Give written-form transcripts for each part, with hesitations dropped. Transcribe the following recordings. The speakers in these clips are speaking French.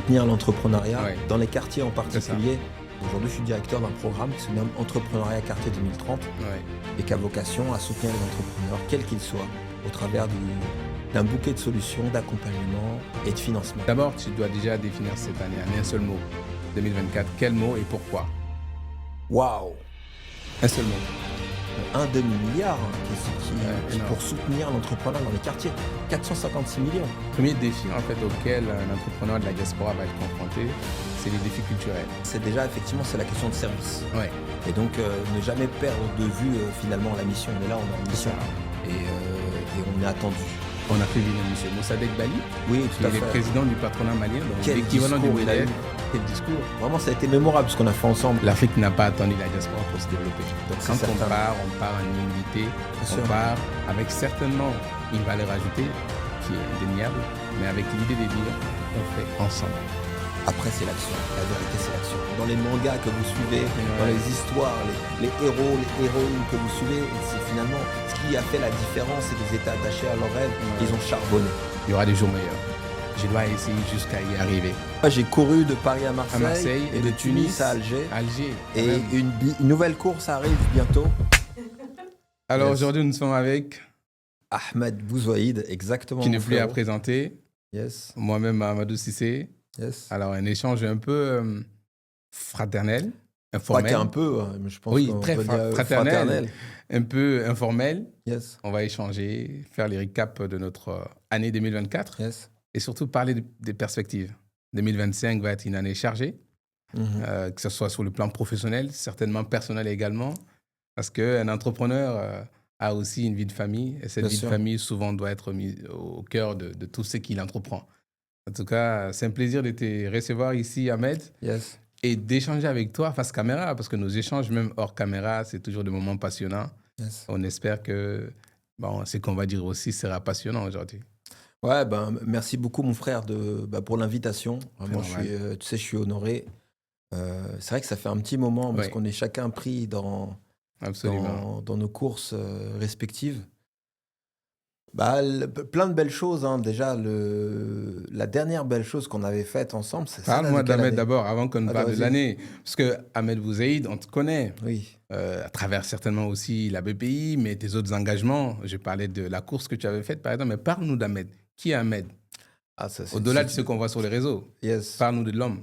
soutenir l'entrepreneuriat Ouais. dans les quartiers en C'est ça. particulier. Aujourd'hui, je suis directeur d'un programme qui se nomme Entrepreneuriat Quartier 2030 Ouais. et qui a vocation à soutenir les entrepreneurs, quels qu'ils soient, au travers d'un bouquet de solutions, d'accompagnement et de financement. D'abord, tu dois déjà définir cette année en un seul mot. 2024, quel mot et pourquoi? Waouh! Un seul mot. Un demi-milliard qui énorme. pour soutenir l'entrepreneur dans les quartiers. 456 millions. Premier défi en fait auquel un entrepreneur de la diaspora va être confronté, c'est les défis culturels. C'est déjà, effectivement, c'est la question de service. Ouais. Et donc, ne jamais perdre de vue, finalement, la mission. On est là, on est en mission. Ça. Et on est attendu. On a fait venir M. Moussadek Bali, Oui, tout à il est fait. président du patronat malien, donc Quel l'équivalent du discours il a modèle. eu. Quel discours. Vraiment, ça a été mémorable ce qu'on a fait ensemble. L'Afrique n'a pas attendu la diaspora pour se développer. Donc C'est quand certain. on part en humilité, sûr. on part avec certainement une valeur ajoutée qui est indéniable, mais avec l'idée de dire on fait ensemble. Après, c'est l'action. La vérité, c'est l'action. Dans les mangas que vous suivez, dans les histoires, les héros, les héroïnes que vous suivez, c'est finalement ce qui a fait la différence, c'est qu'ils étaient attachés à leurs rêves, ils ont charbonné. Il y aura des jours meilleurs. Je dois essayer jusqu'à y arriver. Moi, j'ai couru de Paris à Marseille, À Marseille et de Tunis à Alger. Alger. Et quand même. une nouvelle course arrive bientôt. Alors Yes. aujourd'hui, nous sommes avec, Ahmed Bouzouaïd, exactement. qui n'est mon plus à frérot. présenter, Yes, moi-même Amadou Cissé. yes. Alors un échange un peu fraternel, Pas informel. qu'un peu, hein, mais je pense Oui, qu'on très peut dire fraternel. Un peu informel. Yes, On va échanger, faire les récaps de notre année 2024 yes. et surtout parler des perspectives. 2025 va être une année chargée, Mhm. que ce soit sur le plan professionnel, certainement personnel également, parce qu'un entrepreneur a aussi une vie de famille et cette Bien vie sûr. de famille souvent doit être mise au cœur de tout ce qu'il entreprend. En tout cas, c'est un plaisir de te recevoir ici, Ahmed, Yes. et d'échanger avec toi face caméra, parce que nos échanges, même hors caméra, c'est toujours des moments passionnants. Yes. On espère que ce qu'on va dire aussi sera passionnant aujourd'hui. Ouais, ben, merci beaucoup, mon frère, pour l'invitation. Vraiment, normal. tu sais, je suis honoré. C'est vrai que ça fait un petit moment parce Ouais. qu'on est chacun pris Absolument. dans nos courses respectives. Plein de belles choses, hein. Déjà, la dernière belle chose qu'on avait faite ensemble, c'est ça. Parle-moi d'Ahmed d'abord, avant qu'on ne Ah, parle de vas-y. l'année. Parce que Ahmed Bouzouaïd, on te connaît, Oui. à travers certainement aussi la BPI, mais tes autres engagements. Je parlais de la course que tu avais faite, par exemple, mais parle-nous d'Ahmed. Qui est Ahmed? Ah, ça, Au-delà de ce qu'on voit sur les réseaux, Yes. parle-nous de l'homme.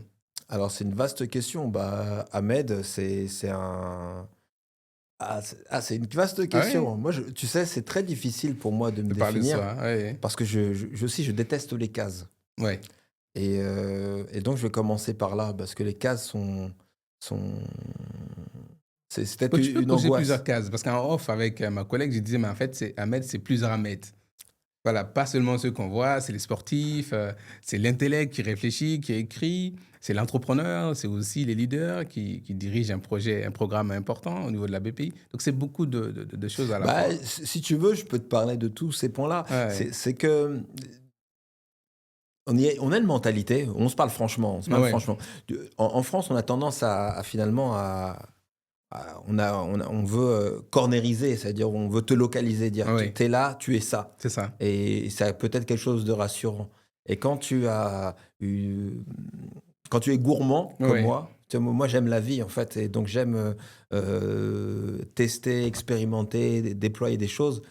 Alors, c'est une vaste question. Ahmed, c'est un. C'est une vaste question. Moi, tu sais, c'est très difficile pour moi de me De parler de définir soi. Ouais. parce que je déteste les cases. Ouais. Et donc, je vais commencer par là parce que les cases c'est peut-être Tu peux une poser angoisse. plusieurs cases. Parce qu'en off, avec ma collègue, je disais, mais en fait, Ahmed, c'est plusieurs Ahmed. Voilà, pas seulement ceux qu'on voit, c'est les sportifs, c'est l'intellect qui réfléchit, qui écrit, c'est l'entrepreneur, c'est aussi les leaders qui dirigent un projet, un programme important au niveau de la BPI. Donc, c'est beaucoup de choses à la fois. Si tu veux, je peux te parler de tous ces points-là. Ouais. C'est que on a une mentalité, on se parle franchement. Ouais. En France, on a tendance à finalement on veut cornériser, c'est-à-dire on veut te localiser, dire Oui. tu es là, tu es ça. C'est ça. Et ça peut être quelque chose de rassurant. Et quand tu es gourmand comme Oui. moi, tu sais, moi j'aime la vie en fait, et donc j'aime tester, expérimenter, déployer des choses.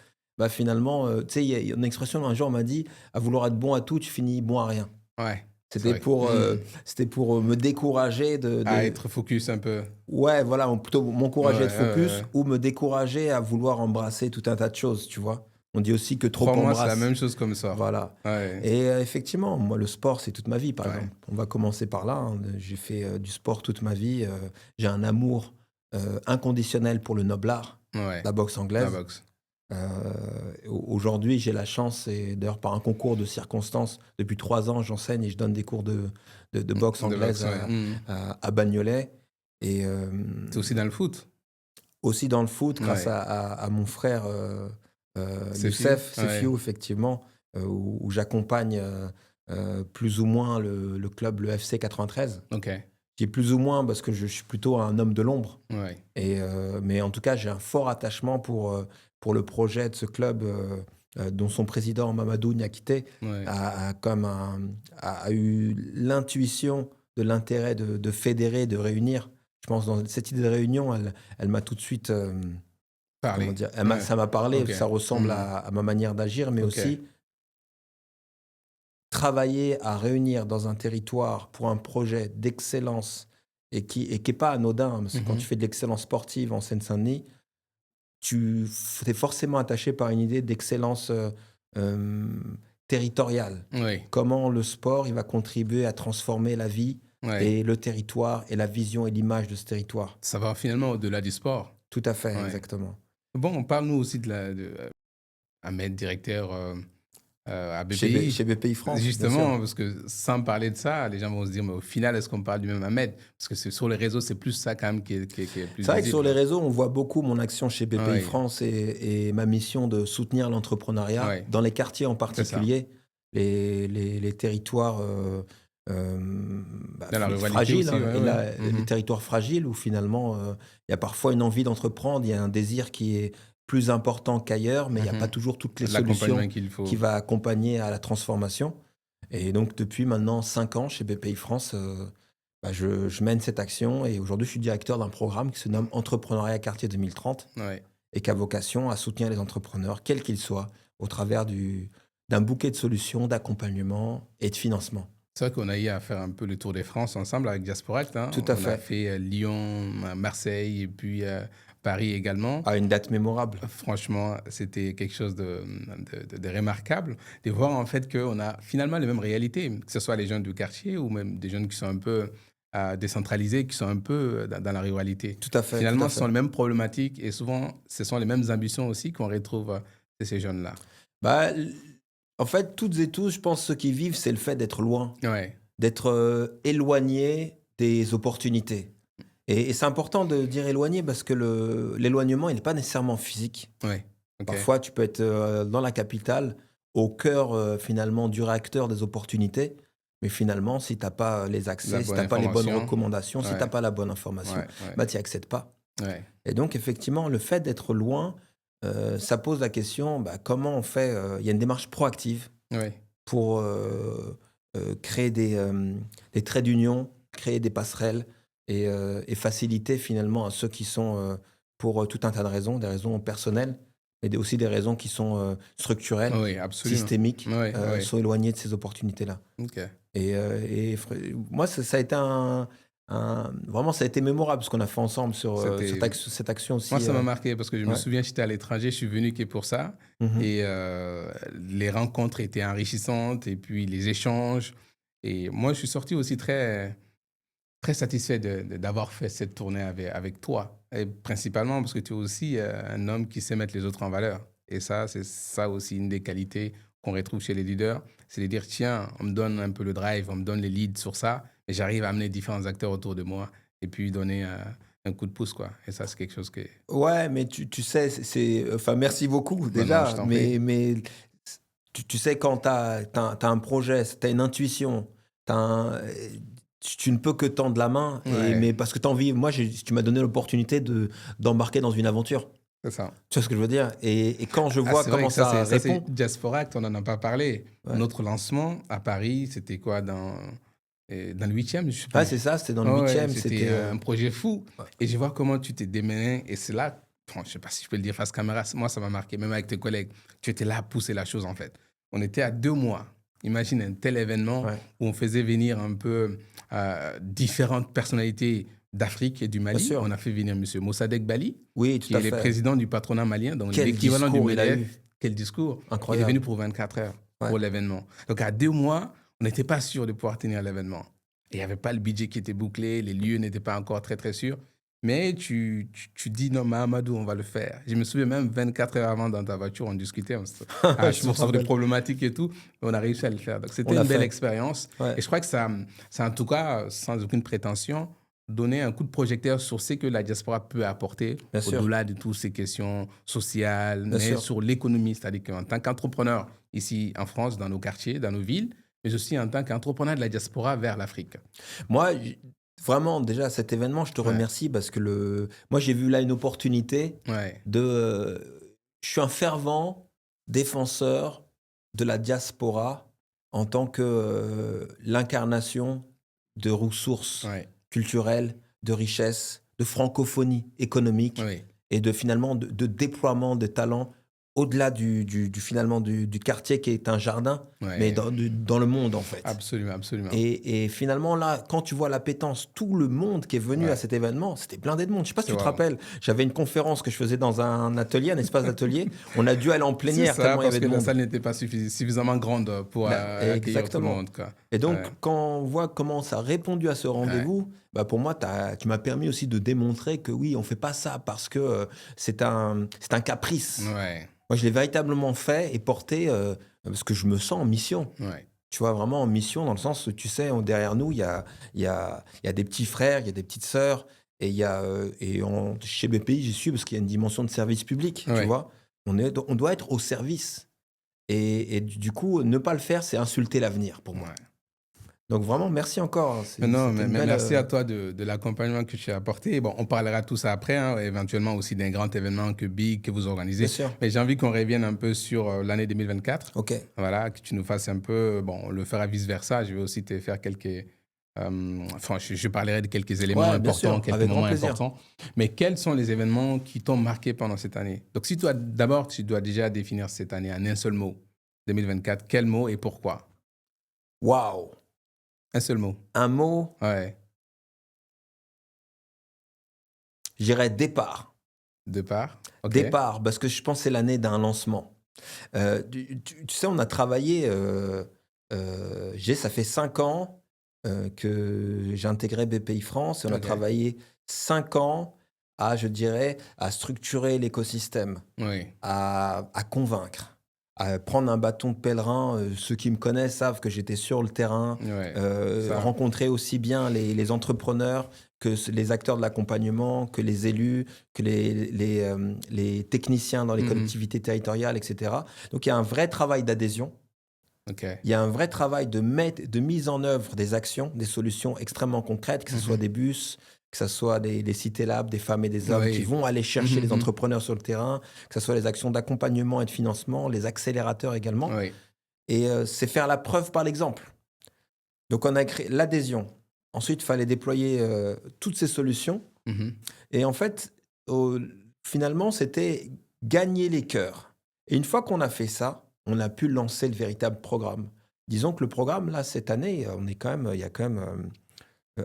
Finalement, tu sais, il y a une expression un jour on m'a dit, à vouloir être bon à tout, tu finis bon à rien. Ouais. C'était vrai. c'était pour me décourager À être focus un peu. Ouais, voilà, plutôt m'encourager à être Ouais, focus ouais. ou me décourager à vouloir embrasser tout un tas de choses, tu vois. On dit aussi que trop Crois-moi, embrasse. c'est la même chose comme ça. Voilà. Ouais. Et effectivement, moi, le sport, c'est toute ma vie, par Ouais. exemple. On va commencer par là, hein. J'ai fait du sport toute ma vie. J'ai un amour inconditionnel pour le noble art, Ouais. la boxe anglaise. La boxe. Aujourd'hui, j'ai la chance, et d'ailleurs par un concours de circonstances, depuis 3 ans, j'enseigne et je donne des cours de boxe anglaise à Bagnolet. Et C'est aussi dans le foot. aussi dans le foot, grâce Ouais. à mon frère Sefiu. Youssef Sefiu, Ouais. effectivement, où j'accompagne plus ou moins le club, le FC 93. OK. Je dis plus ou moins parce que je suis plutôt un homme de l'ombre. Ouais. Mais en tout cas, j'ai un fort attachement pour le projet de ce club dont son président Mamadou Niakité Ouais. a eu l'intuition de l'intérêt de fédérer, de réunir. Je pense dans cette idée de réunion, elle m'a tout de suite, comment Parler. dire, Ouais. ça m'a parlé, Ok. ça ressemble Hmm. à ma manière d'agir, mais Ok. aussi travailler à réunir dans un territoire pour un projet d'excellence et qui est pas anodin, hein, parce que quand tu Mhm. fais de l'excellence sportive en Seine-Saint-Denis, es forcément attaché par une idée d'excellence euh, territoriale. Oui. Comment le sport il va contribuer à transformer la vie Ouais. et le territoire et la vision et l'image de ce territoire. Ça va finalement au-delà du sport. Tout à fait, Ouais. exactement. Bon, parle-nous aussi de Ahmed, directeur à BPI. Chez BPI France, bien sûr. Justement, parce que sans parler de ça, les gens vont se dire, mais au final, est-ce qu'on parle du même Ahmed? Parce que sur les réseaux, c'est plus ça quand même qui est plus C'est vrai que sur les visible. réseaux, on voit beaucoup mon action chez BPI Oui, France et ma mission de soutenir l'entrepreneuriat oui, dans les quartiers en c'est ça. particulier, les territoires Dans la ruralité fragiles, aussi, hein, oui, et oui. là, les Mhm. territoires fragiles où finalement il y a parfois une envie d'entreprendre, il y a un désir qui est plus important qu'ailleurs, mais il n'y a pas Mhm. toujours toutes les L'accompagnement solutions qu'il qui faut. va accompagner à la transformation. Et donc depuis maintenant 5 ans chez BPI France, je mène cette action et aujourd'hui je suis directeur d'un programme qui se nomme Entrepreneuriat Quartier 2030 Ouais. et qui a vocation à soutenir les entrepreneurs, quels qu'ils soient, au travers d'un bouquet de solutions, d'accompagnement et de financement. C'est vrai qu'on a eu à faire un peu le tour des France ensemble avec Diasporact, hein. Tout à On a fait. fait Lyon, Marseille et puis Paris également. À une date mémorable. Franchement, c'était quelque chose de remarquable de voir en fait qu'on a finalement les mêmes réalités, que ce soit les jeunes du quartier ou même des jeunes qui sont un peu décentralisés, qui sont un peu dans la ruralité. Tout à fait, tout à Finalement, ce sont fait. les mêmes problématiques et souvent, ce sont les mêmes ambitions aussi qu'on retrouve chez ces jeunes-là. Bah, en fait, toutes et tous, je pense, ceux qui vivent, c'est le fait d'être loin, Ouais, d'être éloigné des opportunités. Et c'est important de dire éloigné parce que l'éloignement, il n'est pas nécessairement physique. ouais, ok. Parfois, tu peux être dans la capitale, au cœur finalement du réacteur des opportunités, mais finalement, si tu n'as pas les La accès, si tu bonne n'as pas les bonnes information. recommandations, si tu n'as Ouais, pas la bonne information, ouais, ouais, bah, tu n'y accèdes pas. ouais, Et donc, effectivement, le fait d'être loin, ça pose la question, bah, comment on fait. Il y a une démarche proactive ouais. pour créer des traits d'union, créer des passerelles et faciliter finalement à ceux qui sont, pour tout un tas de raisons, des raisons personnelles, mais aussi des raisons qui sont structurelles, Oui, absolument. systémiques, Oui, oui. sont éloignés de ces opportunités-là. Ok. Moi, ça a été vraiment, ça a été mémorable ce qu'on a fait ensemble sur C'était cette action Moi, aussi. ça m'a marqué parce que je me Ouais. souviens, j'étais à l'étranger, je suis venu que pour ça. Mhm. Et les rencontres étaient enrichissantes et puis les échanges. Et moi, je suis sorti aussi très, très satisfait d'avoir fait cette tournée avec toi. Et principalement parce que tu es aussi un homme qui sait mettre les autres en valeur. Et ça, c'est ça aussi une des qualités qu'on retrouve chez les leaders. C'est de dire, tiens, on me donne un peu le drive, on me donne les leads sur ça, et j'arrive à amener différents acteurs autour de moi et puis donner un coup de pouce, quoi. Et ça, c'est quelque chose que... Ouais, mais tu sais, enfin, merci beaucoup Non, non, je déjà, t'en prie. mais tu sais, quand t'as un projet, t'as une intuition, t'as tu ne peux que tendre la main, Ouais, mais parce que t'as envie, moi, tu m'as donné l'opportunité d'embarquer dans une aventure. c'est ça. Tu vois ce que je veux dire? Et quand je Ah, vois c'est vrai comment que ça, ça c'est répond, Diasporact, on n'en a pas parlé. ouais, Notre lancement à Paris, c'était quoi dans le 8e, je sais ouais, plus. c'est ça, c'était dans le Ouais, ouais, huitième, c'était c'était. un projet fou. Ouais. Et je vois comment tu t'es démené. Et c'est là, bon, je sais pas si je peux le dire face caméra, moi, ça m'a marqué, même avec tes collègues. Tu étais là à pousser la chose, en fait. On était à 2 mois. Imagine un tel événement Ouais, où on faisait venir un peu différentes personnalités d'Afrique et du bien Mali. sûr. On a fait venir M. Mossadegh Bali, Oui, qui tout est à le fait. président du patronat malien, donc Quel l'équivalent du discours il a MEDEF. eu. Quel discours. Il est venu Incroyable. pour 24 heures Ouais. pour l'événement. Donc à 2 mois, on n'était pas sûr de pouvoir tenir l'événement. Et il n'y avait pas le budget qui était bouclé, les lieux n'étaient pas encore très, très sûrs. Mais tu dis, non, Mahamadou, on va le faire. Je me souviens même 24 heures avant dans ta voiture, on discutait Je me sur des rappelle. problématiques et tout. Mais on a réussi à le faire. Donc On c'était l'a une belle fait. expérience. Ouais, Et je crois que ça en tout cas, sans aucune prétention, donner un coup de projecteur sur ce que la diaspora peut apporter bien sûr, au-delà de toutes ces questions sociales, bien mais sûr. sur l'économie. C'est-à-dire qu'en tant qu'entrepreneur ici en France, dans nos quartiers, dans nos villes, mais aussi en tant qu'entrepreneur de la diaspora vers l'Afrique. Moi, vraiment, déjà, cet événement, je te Ouais, remercie parce que moi, j'ai vu là une opportunité ouais, de. Je suis un fervent défenseur de la diaspora en tant que l'incarnation de ressources Ouais. culturelles, de richesses, de francophonie économique Oui. et de finalement de déploiement de talents au-delà finalement du quartier qui est un jardin, mais Ouais. dans le monde en fait. Absolument, absolument. Et finalement, là, quand tu vois l'appétence, tout le monde qui est venu à Ouais. cet événement, c'était blindé de monde. Je sais pas si C'est tu te wow. rappelles, j'avais une conférence que je faisais dans un atelier, un espace d'atelier. On a dû aller en C'est plénière ça, tellement il y parce avait que de la monde. salle n'était pas suffisamment grande pour Ben, accueillir tout le exactement. monde, quoi. Et donc, Ouais. quand on voit comment ça a répondu à ce Ouais. rendez-vous, bah pour moi, tu m'as permis aussi de démontrer que oui, on fait pas ça parce que c'est un caprice. Ouais. Moi, je l'ai véritablement fait et porté parce que je me sens en mission. Ouais. Tu vois, vraiment en mission, dans le sens où, tu sais, derrière nous, il y a des petits frères, il y a des petites sœurs, et chez BPI, j'y suis parce qu'il y a une dimension de service public, tu Ouais. vois. On doit être au service. Et du coup, ne pas le faire, c'est insulter l'avenir pour moi. Ouais. Donc vraiment, merci encore. Non, C'était une mais belle... merci à toi de l'accompagnement que tu as apporté. Bon, on parlera de tout ça après, hein, éventuellement aussi d'un grand événement que vous Bien organisez. sûr. Mais j'ai envie qu'on revienne un peu sur l'année 2024. Ok. Voilà, que tu nous fasses un peu, bon, on le fera vice-versa. Je vais aussi te faire quelques... enfin, je parlerai de quelques éléments Ouais, bien importants, sûr, quelques avec grand moments plaisir. importants. Mais quels sont les événements qui t'ont marqué pendant cette année? Donc, si toi, d'abord, tu dois déjà définir cette année en un seul mot, 2024, quel mot et pourquoi? Waouh! Un seul mot. Un mot, Ouais. j'irais départ. Départ. OK. Départ, parce que je pense que c'est l'année d'un lancement. Tu sais, on a travaillé, ça fait 5 ans que j'ai intégré BPI France et on a OK. travaillé 5 ans je dirais, à structurer l'écosystème, Oui. à convaincre, à prendre un bâton de pèlerin. Ceux qui me connaissent savent que j'étais sur le terrain, Ouais. Ça. rencontrer aussi bien les entrepreneurs que les acteurs de l'accompagnement, que les élus, que les techniciens dans les Mhm. collectivités territoriales, etc. Donc il y a un vrai travail d'adhésion. OK. Il y a un vrai travail de mise en œuvre des actions, des solutions extrêmement concrètes, que ce soit Mhm. des bus, que ce soit des Cité Labs, des femmes et des hommes qui Oui. vont aller chercher les Mhm. entrepreneurs sur le terrain, que ce soit les actions d'accompagnement et de financement, les accélérateurs également. Oui. Et c'est faire la preuve par l'exemple. Donc on a créé l'adhésion. Ensuite, il fallait déployer toutes ces solutions. Mhm. Et en fait, finalement, c'était gagner les cœurs. Et une fois qu'on a fait ça, on a pu lancer le véritable programme. Disons que le programme, là, cette année, il y a quand même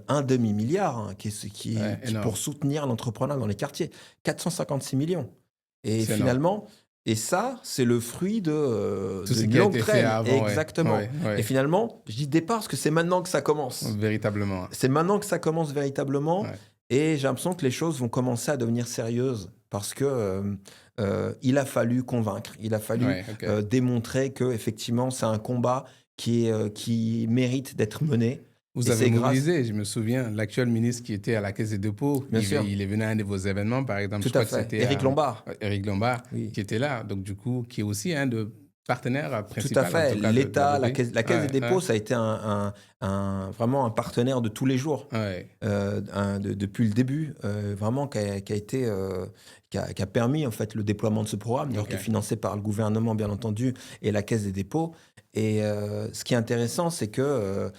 un demi-milliard Ouais, qui énorme. pour soutenir l'entrepreneur dans les quartiers. 456 millions. Et C'est finalement, et ça, c'est le fruit Tout ce d'une qui a longue été fait traîne. avant, ouais. Exactement. Ouais, ouais. Et finalement, je dis départ parce que c'est maintenant que ça commence. Véritablement. C'est maintenant que ça commence véritablement. Ouais. Et j'ai l'impression que les choses vont commencer à devenir sérieuses parce que il a fallu convaincre, il a fallu Ouais, OK. démontrer que effectivement c'est un combat qui mérite d'être mené. Vous Et avez c'est grâce, mobilisé, je me souviens, l'actuel ministre qui était à la Caisse des dépôts, bien sûr, il est venu à un de vos événements, par exemple, tout je crois à que fait. c'était Éric Lombard, Éric Lombard oui, qui était là, donc du coup, qui est aussi un de partenaires tout à principal, en fait. tout cas, de la L'État, BPI. la Caisse des Ouais, dépôts, ça a été vraiment un partenaire de tous les jours. ouais, Depuis le début, vraiment qui a permis en fait le déploiement de ce programme, d'ailleurs, qui est OK. financé par le gouvernement bien entendu et la Caisse des dépôts. Et ce qui est intéressant, c'est que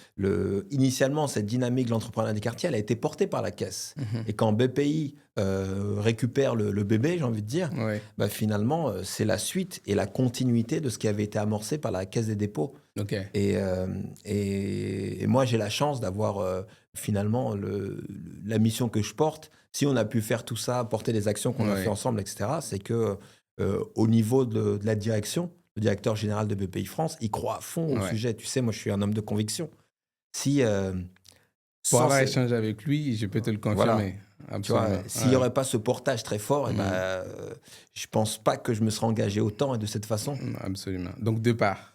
initialement cette dynamique de l'entrepreneuriat des quartiers, elle a été portée par la Caisse. Mhm. Et quand BPI récupère le bébé, j'ai envie de dire, Ouais, bah, finalement c'est la suite et la continuité de ce qui avait été amorcé par la Caisse des dépôts. OK. Et moi, j'ai la chance d'avoir finalement la mission que je porte. Si on a pu faire tout ça, porter les actions qu'on a Ouais. fait ensemble, etc., c'est que au niveau de la direction, le directeur général de BPI France, il croit à fond au Ouais. sujet. Tu sais, moi, je suis un homme de conviction. Si, Pour sans avoir ces- échangé avec lui, je peux te le voilà, confirmer. tu vois, Absolument. s'il n'y Ouais. aurait pas ce portage très fort, eh ben, je pense pas que je me serais engagé autant et de cette façon. Absolument. Donc, départ.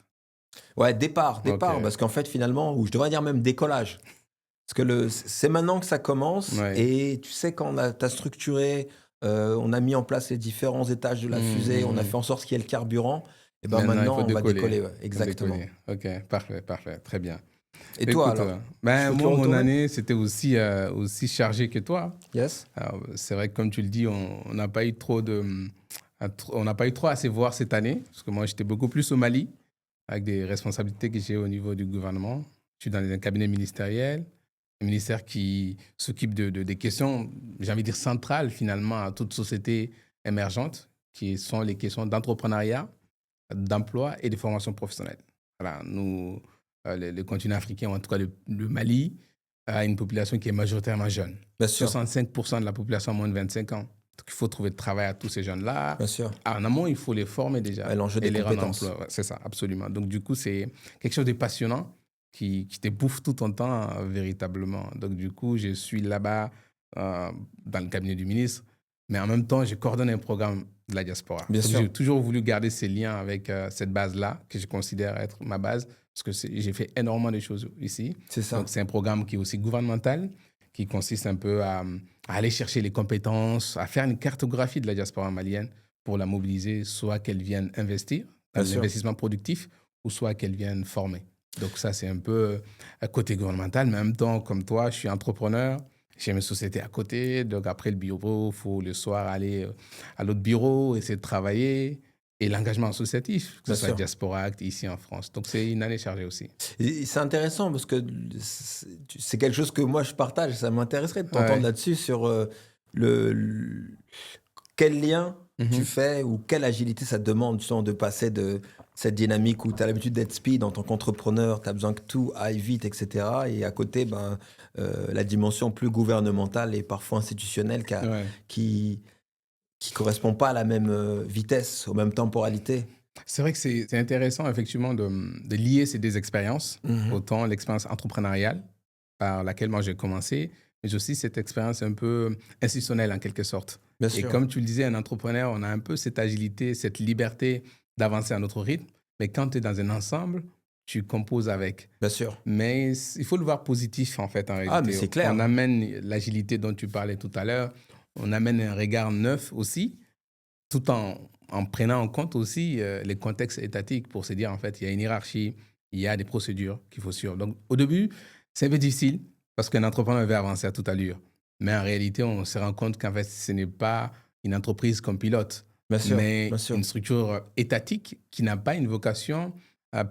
Ouais, départ, OK. parce qu'en fait, finalement, ou je devrais dire même décollage. Parce que c'est maintenant que ça commence. Ouais. Et tu sais, quand t'as structuré, on a mis en place les différents étages de la fusée, on a fait en sorte qu'il y ait le carburant, et ben Maintenant, il maintenant, faut on va décoller. décoller. Ouais, Il faut exactement. décoller. OK, parfait, parfait. Très bien. Et toi, Écoute, alors? ben, Souhaites-tu moi, mon retourner? année, c'était aussi chargé que toi. Yes? Alors, c'est vrai que, comme tu le dis, on n'a pas eu trop On n'a pas eu trop à se voir cette année, parce que moi, j'étais beaucoup plus au Mali, avec des responsabilités que j'ai au niveau du gouvernement. Je suis dans un cabinet ministériel, un ministère qui s'occupe des questions, j'ai envie de dire, centrales finalement à toute société émergente, qui sont les questions d'entrepreneuriat, d'emploi et de formation professionnelle. Voilà, nous, le continent africain, ou en tout cas le Mali, a une population qui est majoritairement jeune. Bien sûr, 65% de la population a moins de 25 ans. Donc, il faut trouver de travail à tous ces jeunes-là. bien sûr. En amont, il faut les former déjà Ouais, l'enjeu et des les rendre en compétences. emploi. Ouais, c'est ça, absolument. Donc, du coup, c'est quelque chose de passionnant qui te bouffe tout ton temps, véritablement. Donc, du coup, je suis là-bas dans le cabinet du ministre, mais en même temps, je coordonne un programme de la diaspora. Bien Donc, sûr. j'ai toujours voulu garder ces liens avec cette base-là, que je considère être ma base, parce que j'ai fait énormément de choses ici. C'est ça. Donc, c'est un programme qui est aussi gouvernemental, qui consiste un peu à aller chercher les compétences, à faire une cartographie de la diaspora malienne pour la mobiliser, soit qu'elle vienne investir dans Bien sûr. l'investissement productif, ou soit qu'elle vienne former. Donc ça, c'est un peu côté gouvernemental, mais en même temps, comme toi, je suis entrepreneur, j'ai mes sociétés à côté, donc après le bureau, il faut le soir aller à l'autre bureau, essayer de travailler, et l'engagement associatif, que Bien ce soit sûr. Diaspora Act ici en France. Donc c'est une année chargée aussi. Et c'est intéressant parce que c'est quelque chose que moi je partage. Ça m'intéresserait de t'entendre Ouais. là-dessus sur quel lien tu Mhm. fais ou quelle agilité ça te demande justement de passer de cette dynamique où tu as l'habitude d'être speed en tant qu'entrepreneur, tu as besoin que tout aille vite, etc. Et à côté, la dimension plus gouvernementale et parfois institutionnelle Ouais. qui correspond pas à la même vitesse, aux mêmes temporalités. C'est vrai que c'est intéressant, effectivement, de lier ces deux expériences, Mhm. autant l'expérience entrepreneuriale par laquelle moi j'ai commencé, mais aussi cette expérience un peu institutionnelle en quelque sorte. Bien Et sûr. comme tu le disais, un entrepreneur, on a un peu cette agilité, cette liberté d'avancer à notre rythme, mais quand tu es dans un ensemble, tu composes avec. Bien sûr. Mais il faut le voir positif, en fait, en Ah, mais réalité. c'est clair. On amène l'agilité dont tu parlais tout à l'heure, on amène un regard neuf aussi, tout en prenant en compte aussi les contextes étatiques pour se dire, en fait, il y a une hiérarchie, il y a des procédures qu'il faut suivre. Donc, au début, c'est un peu difficile parce qu'un entrepreneur veut avancer à toute allure. Mais en réalité, on se rend compte qu'en fait, ce n'est pas une entreprise comme pilote, Bien sûr. mais Bien sûr. une structure étatique qui n'a pas une vocation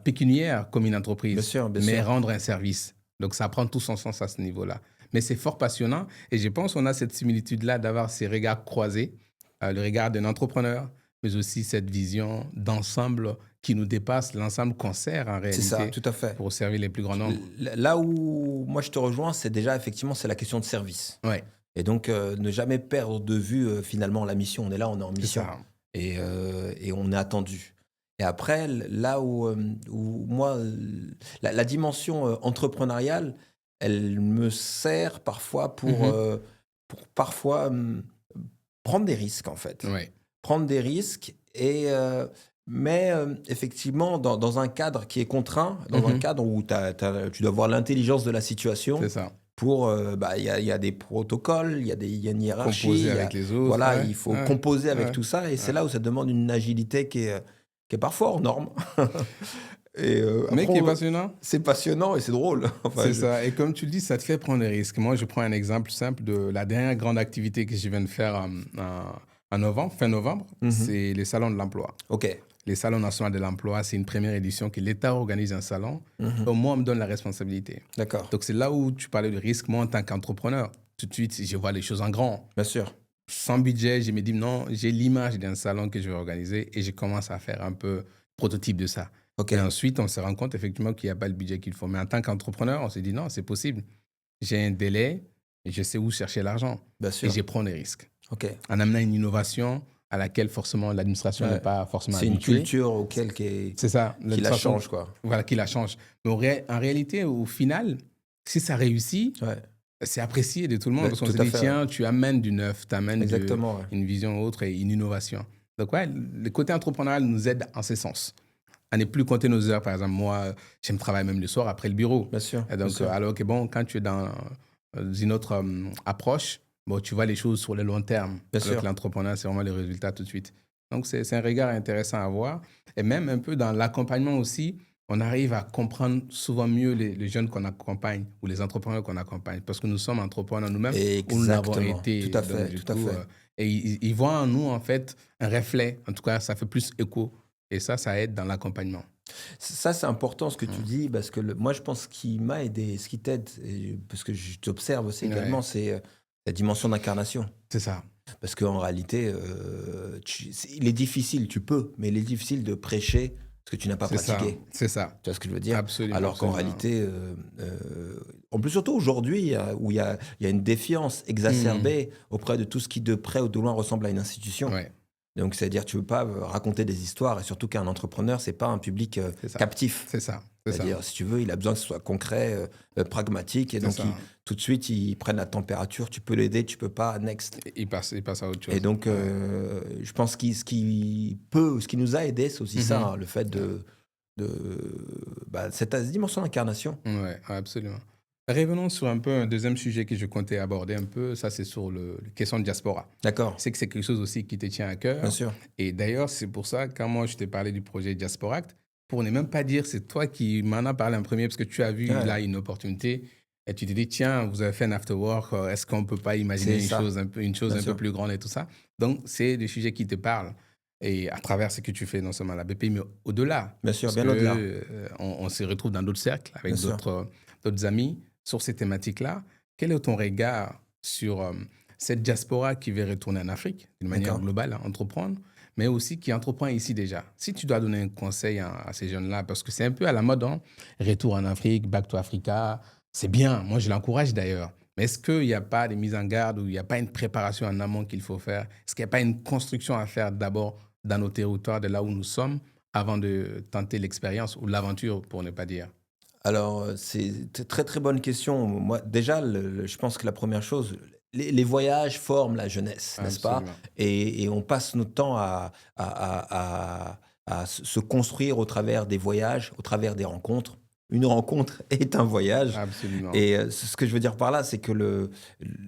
pécuniaire comme une Bien entreprise, sûr. Bien mais sûr. rendre un service. Donc, ça prend tout son sens à ce niveau-là. Mais c'est fort passionnant et je pense qu'on a cette similitude-là d'avoir ces regards croisés, le regard d'un entrepreneur, mais aussi cette vision d'ensemble qui nous dépasse, l'ensemble qu'on sert en C'est ça, réalité tout à fait. pour servir les plus grands nombres. Là où moi je te rejoins, c'est déjà effectivement c'est la question de service. Ouais, Et donc ne jamais perdre de vue finalement la mission. On est là, on est en c'est mission ça. et on est attendu. Et après, là où moi, la dimension entrepreneuriale, elle me sert parfois Mhm. pour parfois prendre des risques en fait. Ouais, Prendre des risques mais effectivement dans un cadre qui est contraint, dans un Mhm. cadre où tu dois avoir l'intelligence de la situation c'est ça. pour il y a des protocoles, il y a une hiérarchie, Composer avec les autres. voilà, Ouais, il faut ouais, composer avec ouais, tout ça et c'est ouais. là où ça demande une agilité qui est parfois hors norme. Et Mais après, qui est passionnant. c'est passionnant et c'est drôle. Enfin, C'est ça. Et comme tu le dis, ça te fait prendre des risques. Moi, je prends un exemple simple de la dernière grande activité que je viens de faire en novembre, fin novembre. Mhm. C'est les salons de l'emploi. Ok. Les salons nationaux de l'emploi, c'est une première édition que l'État organise un salon. Mhm. Donc, moi, on me donne la responsabilité. D'accord. Donc, c'est là où tu parlais de risque. Moi, en tant qu'entrepreneur, tout de suite, je vois les choses en grand. Bien sûr. Sans budget, je me dis non, j'ai l'image d'un salon que je vais organiser et je commence à faire un peu prototype de ça. Ok. Et ensuite, on se rend compte effectivement qu'il n'y a pas le budget qu'il faut. Mais en tant qu'entrepreneur, on se dit non, c'est possible. J'ai un délai et je sais où chercher l'argent. Bien Et sûr. je prends des risques. Ok. En amenant une innovation à laquelle forcément l'administration Ouais. n'est pas forcément C'est une habituée. culture auquel C'est ça. qui la L'administration, change, quoi. voilà, qui la change. Mais en réalité, au final, si ça réussit, Ouais. c'est apprécié de tout le monde. Ouais, Parce qu'on tout se à dit, fait, tiens, tu amènes du neuf, tu amènes Exactement. Ouais. une vision autre et une innovation. Donc, ouais, le côté entrepreneurial nous aide en ce sens. À ne plus compter nos heures. Par exemple, moi, j'aime travailler même le soir après le bureau. Bien sûr. Et bien donc, sûr. alors que bon, quand tu es dans une autre approche, bon, tu vois les choses sur le long terme. Bien Alors sûr. que l'entrepreneur, c'est vraiment les résultats tout de suite. Donc, c'est un regard intéressant à voir. Et même un peu dans l'accompagnement aussi, on arrive à comprendre souvent mieux les jeunes qu'on accompagne ou les entrepreneurs qu'on accompagne. Parce que nous sommes entrepreneurs nous-mêmes ou nous l'avons Exactement. été. Tout à Donc, fait. du Tout à coup, fait. Et ils voient en nous, en fait, un reflet. En tout cas, ça fait plus écho. Et ça aide dans l'accompagnement. Ça, c'est important ce que tu Mm. dis, parce que moi, je pense ce qui m'a aidé, ce qui t'aide, parce que je t'observe aussi également, Ouais, c'est la dimension d'incarnation. c'est ça. Parce qu'en réalité, il est difficile, tu peux, mais il est difficile de prêcher ce que tu n'as pas C'est ça. pratiqué. C'est ça. Tu vois ce que je veux dire? Absolument. Alors qu'en Absolument. réalité, en plus surtout aujourd'hui, où il y a une défiance Mm. exacerbée auprès de tout ce qui de près ou de loin ressemble à une institution. Ouais, Donc, c'est-à-dire, tu ne veux pas raconter des histoires, et surtout qu'un entrepreneur, c'est pas un public c'est ça. captif. C'est ça. C'est ça. C'est-à-dire, si tu veux, il a besoin que ce soit concret, pragmatique, et C'est donc ça. tout de suite, ils prennent la température. Tu peux l'aider, tu peux pas, next. Il passe à autre Et chose. donc, Ouais. je pense ce qui nous a aidé, c'est aussi ça, Mhm. hein, le fait cette dimension d'incarnation. Ouais, absolument. Revenons sur un peu un deuxième sujet que je comptais aborder un peu. Ça, c'est sur la question de diaspora. D'accord, C'est que c'est quelque chose aussi qui te tient à bien cœur. sûr. Et d'ailleurs, c'est pour ça, quand moi, je t'ai parlé du projet Diasporact, pour ne même pas dire c'est toi qui m'en as parlé en premier, parce que tu as vu Ouais, là une opportunité, et tu t'es dit, tiens, vous avez fait un after-work, est-ce qu'on ne peut pas imaginer c'est ça, une chose bien un peu sûr. plus grande et tout ça? Donc, c'est des sujets qui te parlent. Et à travers ce que tu fais, non seulement à la BPI, mais au-delà. Bien sûr, Parce bien au-delà. que on se retrouve dans d'autres cercles Bien avec sûr. d'autres amis sur ces thématiques-là. Quel est ton regard sur cette diaspora qui veut retourner en Afrique, d'une manière D'accord. globale, à entreprendre, mais aussi qui entreprend ici déjà? Si tu dois donner un conseil à ces jeunes-là, parce que c'est un peu à la mode, hein, retour en Afrique, back to Africa, c'est bien, moi je l'encourage d'ailleurs. Mais est-ce qu'il n'y a pas des mises en garde ou il n'y a pas une préparation en amont qu'il faut faire? Est-ce qu'il n'y a pas une construction à faire d'abord dans nos territoires, de là où nous sommes, avant de tenter l'expérience ou l'aventure, pour ne pas dire? Alors, c'est une très très bonne question. Moi, déjà, je pense que la première chose, les voyages forment la jeunesse, n'est-ce pas? Absolument. Et on passe notre temps à se construire au travers des voyages, au travers des rencontres. Une rencontre est un voyage. Absolument. Et ce que je veux dire par là, c'est que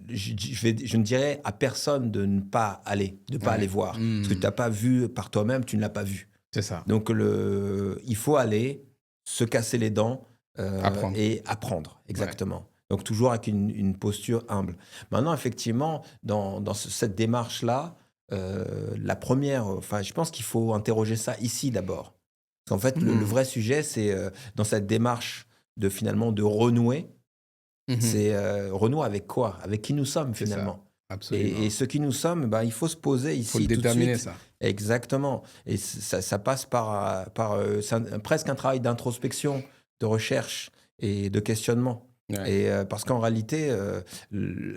je ne dirais à personne de ne pas aller, de ne pas Ouais. aller voir. Ce que tu n'as pas vu par toi-même, tu ne l'as pas vu. C'est ça. Donc, il faut aller, se casser les dents Apprendre. et apprendre, Ouais. exactement. Donc, toujours avec une posture humble. Maintenant, effectivement, dans cette démarche-là, la première, enfin, je pense qu'il faut interroger ça ici d'abord. Parce qu'en fait, le Mhm. vrai sujet, c'est dans cette démarche de renouer, Mhm. c'est renouer avec quoi? Avec qui nous sommes C'est ça. finalement. Et Absolument. ce qui nous sommes, ben, il faut se poser Il faut le ici tout de déterminer, suite. ça. Exactement. Et ça passe par presque un travail d'introspection, de recherche et de questionnement. Ouais. Et parce qu'en réalité,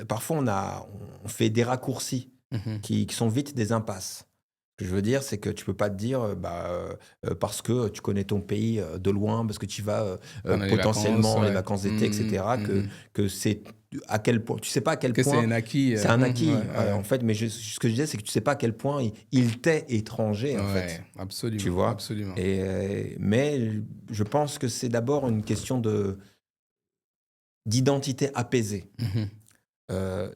parfois on fait des raccourcis Mhm. qui sont vite des impasses. Ce que je veux dire, c'est que tu peux pas te dire, parce que tu connais ton pays de loin, parce que tu vas Pendant les vacances, potentiellement les ouais. vacances d'été, Mhm. etc., Mhm. que c'est à quel point, tu sais pas à quel Que c'est point un acquis. c'est un acquis, Ouais, ouais. en fait, mais ce que je disais, c'est que tu sais pas à quel point il t'est étranger, en Ouais, fait, tu absolument. vois. Absolument. Mais je pense que c'est d'abord une question d'identité apaisée. Mhm. Euh,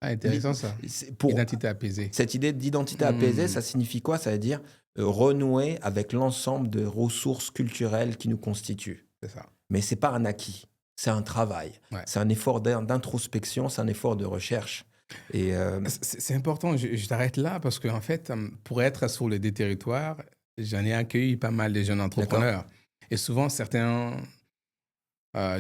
Ah, li- intéressant, ça. pour Identité apaisée. cette idée d'identité apaisée, Mhm. ça signifie quoi? Ça veut dire renouer avec l'ensemble des ressources culturelles qui nous constituent. C'est ça. Mais c'est pas un acquis, c'est un travail, Ouais. c'est un effort d'introspection, c'est un effort de recherche. Et C'est important, je t'arrête là parce qu'en fait, pour être sur les deux territoires, j'en ai accueilli pas mal de jeunes d'accord, entrepreneurs. Et souvent, certains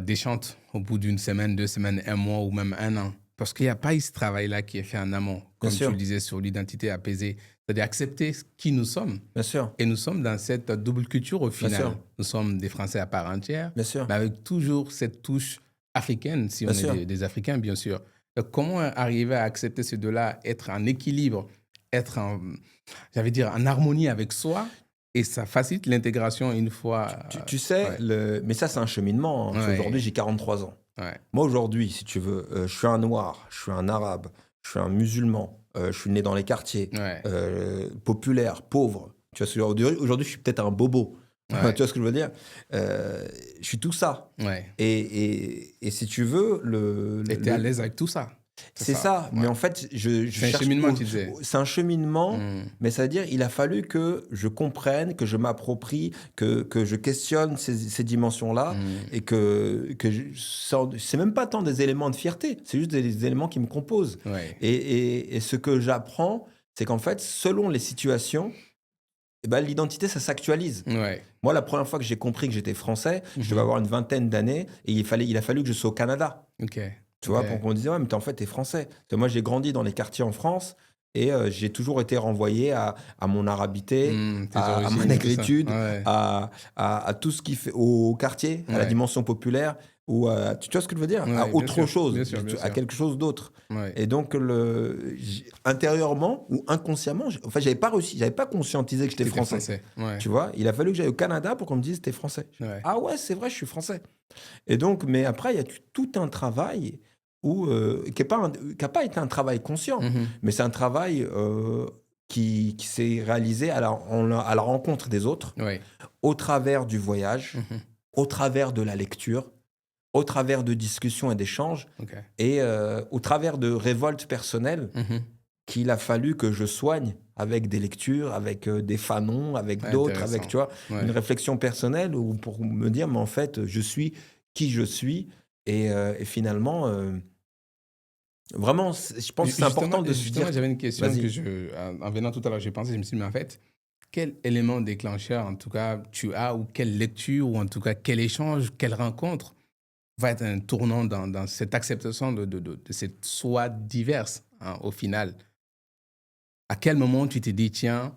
déchantent au bout d'une semaine, 2 semaines, un mois ou même un an. Parce qu'il n'y a pas eu ce travail-là qui est fait en amont, bien comme tu le sûr, disais, sur l'identité apaisée. C'est-à-dire accepter qui nous sommes. bien sûr, Et nous sommes dans cette double culture au bien final. sûr, Nous sommes des Français à part entière, bien sûr, mais avec toujours cette touche africaine, si on bien est sûr. des Africains, bien sûr. Donc, comment arriver à accepter ces deux-là, être en équilibre, être en, j'allais dire, en harmonie avec soi, et ça facilite l'intégration une fois. Tu sais, Ouais, mais ça, c'est un cheminement, hein, parce qu'aujourd'hui, ouais, j'ai 43 ans. ouais, Moi, aujourd'hui, si tu veux, je suis un noir, je suis un arabe, je suis un musulman, je suis né dans les quartiers, ouais, populaire, pauvre. Tu vois, aujourd'hui, je suis peut-être un bobo. Tu ouais, vois ce que je veux dire? Je suis tout ça. ouais. Et si tu veux, Et tu es à l'aise avec tout ça. C'est ça, Ouais. mais en fait, je C'est un cherche. cheminement, tu disais. C'est un cheminement, Hmm. mais ça veut dire il a fallu que je comprenne, que je m'approprie, que je questionne ces dimensions-là, Hmm. et c'est même pas tant des éléments de fierté, c'est juste des éléments qui me composent. Ouais. Et ce que j'apprends, c'est qu'en fait, selon les situations, eh ben, l'identité, ça s'actualise. Ouais. Moi, la première fois que j'ai compris que j'étais français, je devais Mhm. avoir une vingtaine d'années, et il a fallu que je sois au Canada. Ok. Tu Ok. vois, pour qu'on me disait, ouais, mais en fait, t'es français. Parce que moi, j'ai grandi dans les quartiers en France et j'ai toujours été renvoyé à mon arabité, Tes à ma origines et tout ça. négritude, Ouais. à tout ce qui fait au quartier, à la Ouais. dimension populaire, ou tu vois ce que je veux dire? À Ouais, bien autre sûr. chose, Bien sûr, bien à sûr. quelque chose d'autre. Ouais. Et donc, intérieurement ou inconsciemment, en fait, j'avais pas conscientisé que j'étais T'étais français. français. Ouais. Tu vois, il a fallu que j'aille au Canada pour qu'on me dise, t'es français. Ouais. Ah ouais, c'est vrai, je suis français. Et donc, mais après, il y a tout un travail qui n'a pas été un travail conscient, Mhm. mais c'est un travail qui s'est réalisé à la rencontre des autres, Ouais. au travers du voyage, Mhm. au travers de la lecture, au travers de discussions et d'échanges, Ok. et au travers de révoltes personnelles Mhm. qu'il a fallu que je soigne avec des lectures, avec des fanons, avec Ouais, d'autres, avec, intéressant. tu vois, Ouais. une réflexion personnelle pour me dire, mais en fait, je suis qui je suis. Et finalement, vraiment, je pense que c'est Justement, important de se justement, dire, j'avais une question vas-y. en venant tout à l'heure, j'ai pensé, je me suis dit, mais en fait, quel élément déclencheur, en tout cas, tu as, ou quelle lecture, ou en tout cas, quel échange, quelle rencontre va être un tournant dans cette acceptation de cette soi diverse, hein, au final. À quel moment tu t'es dit, tiens,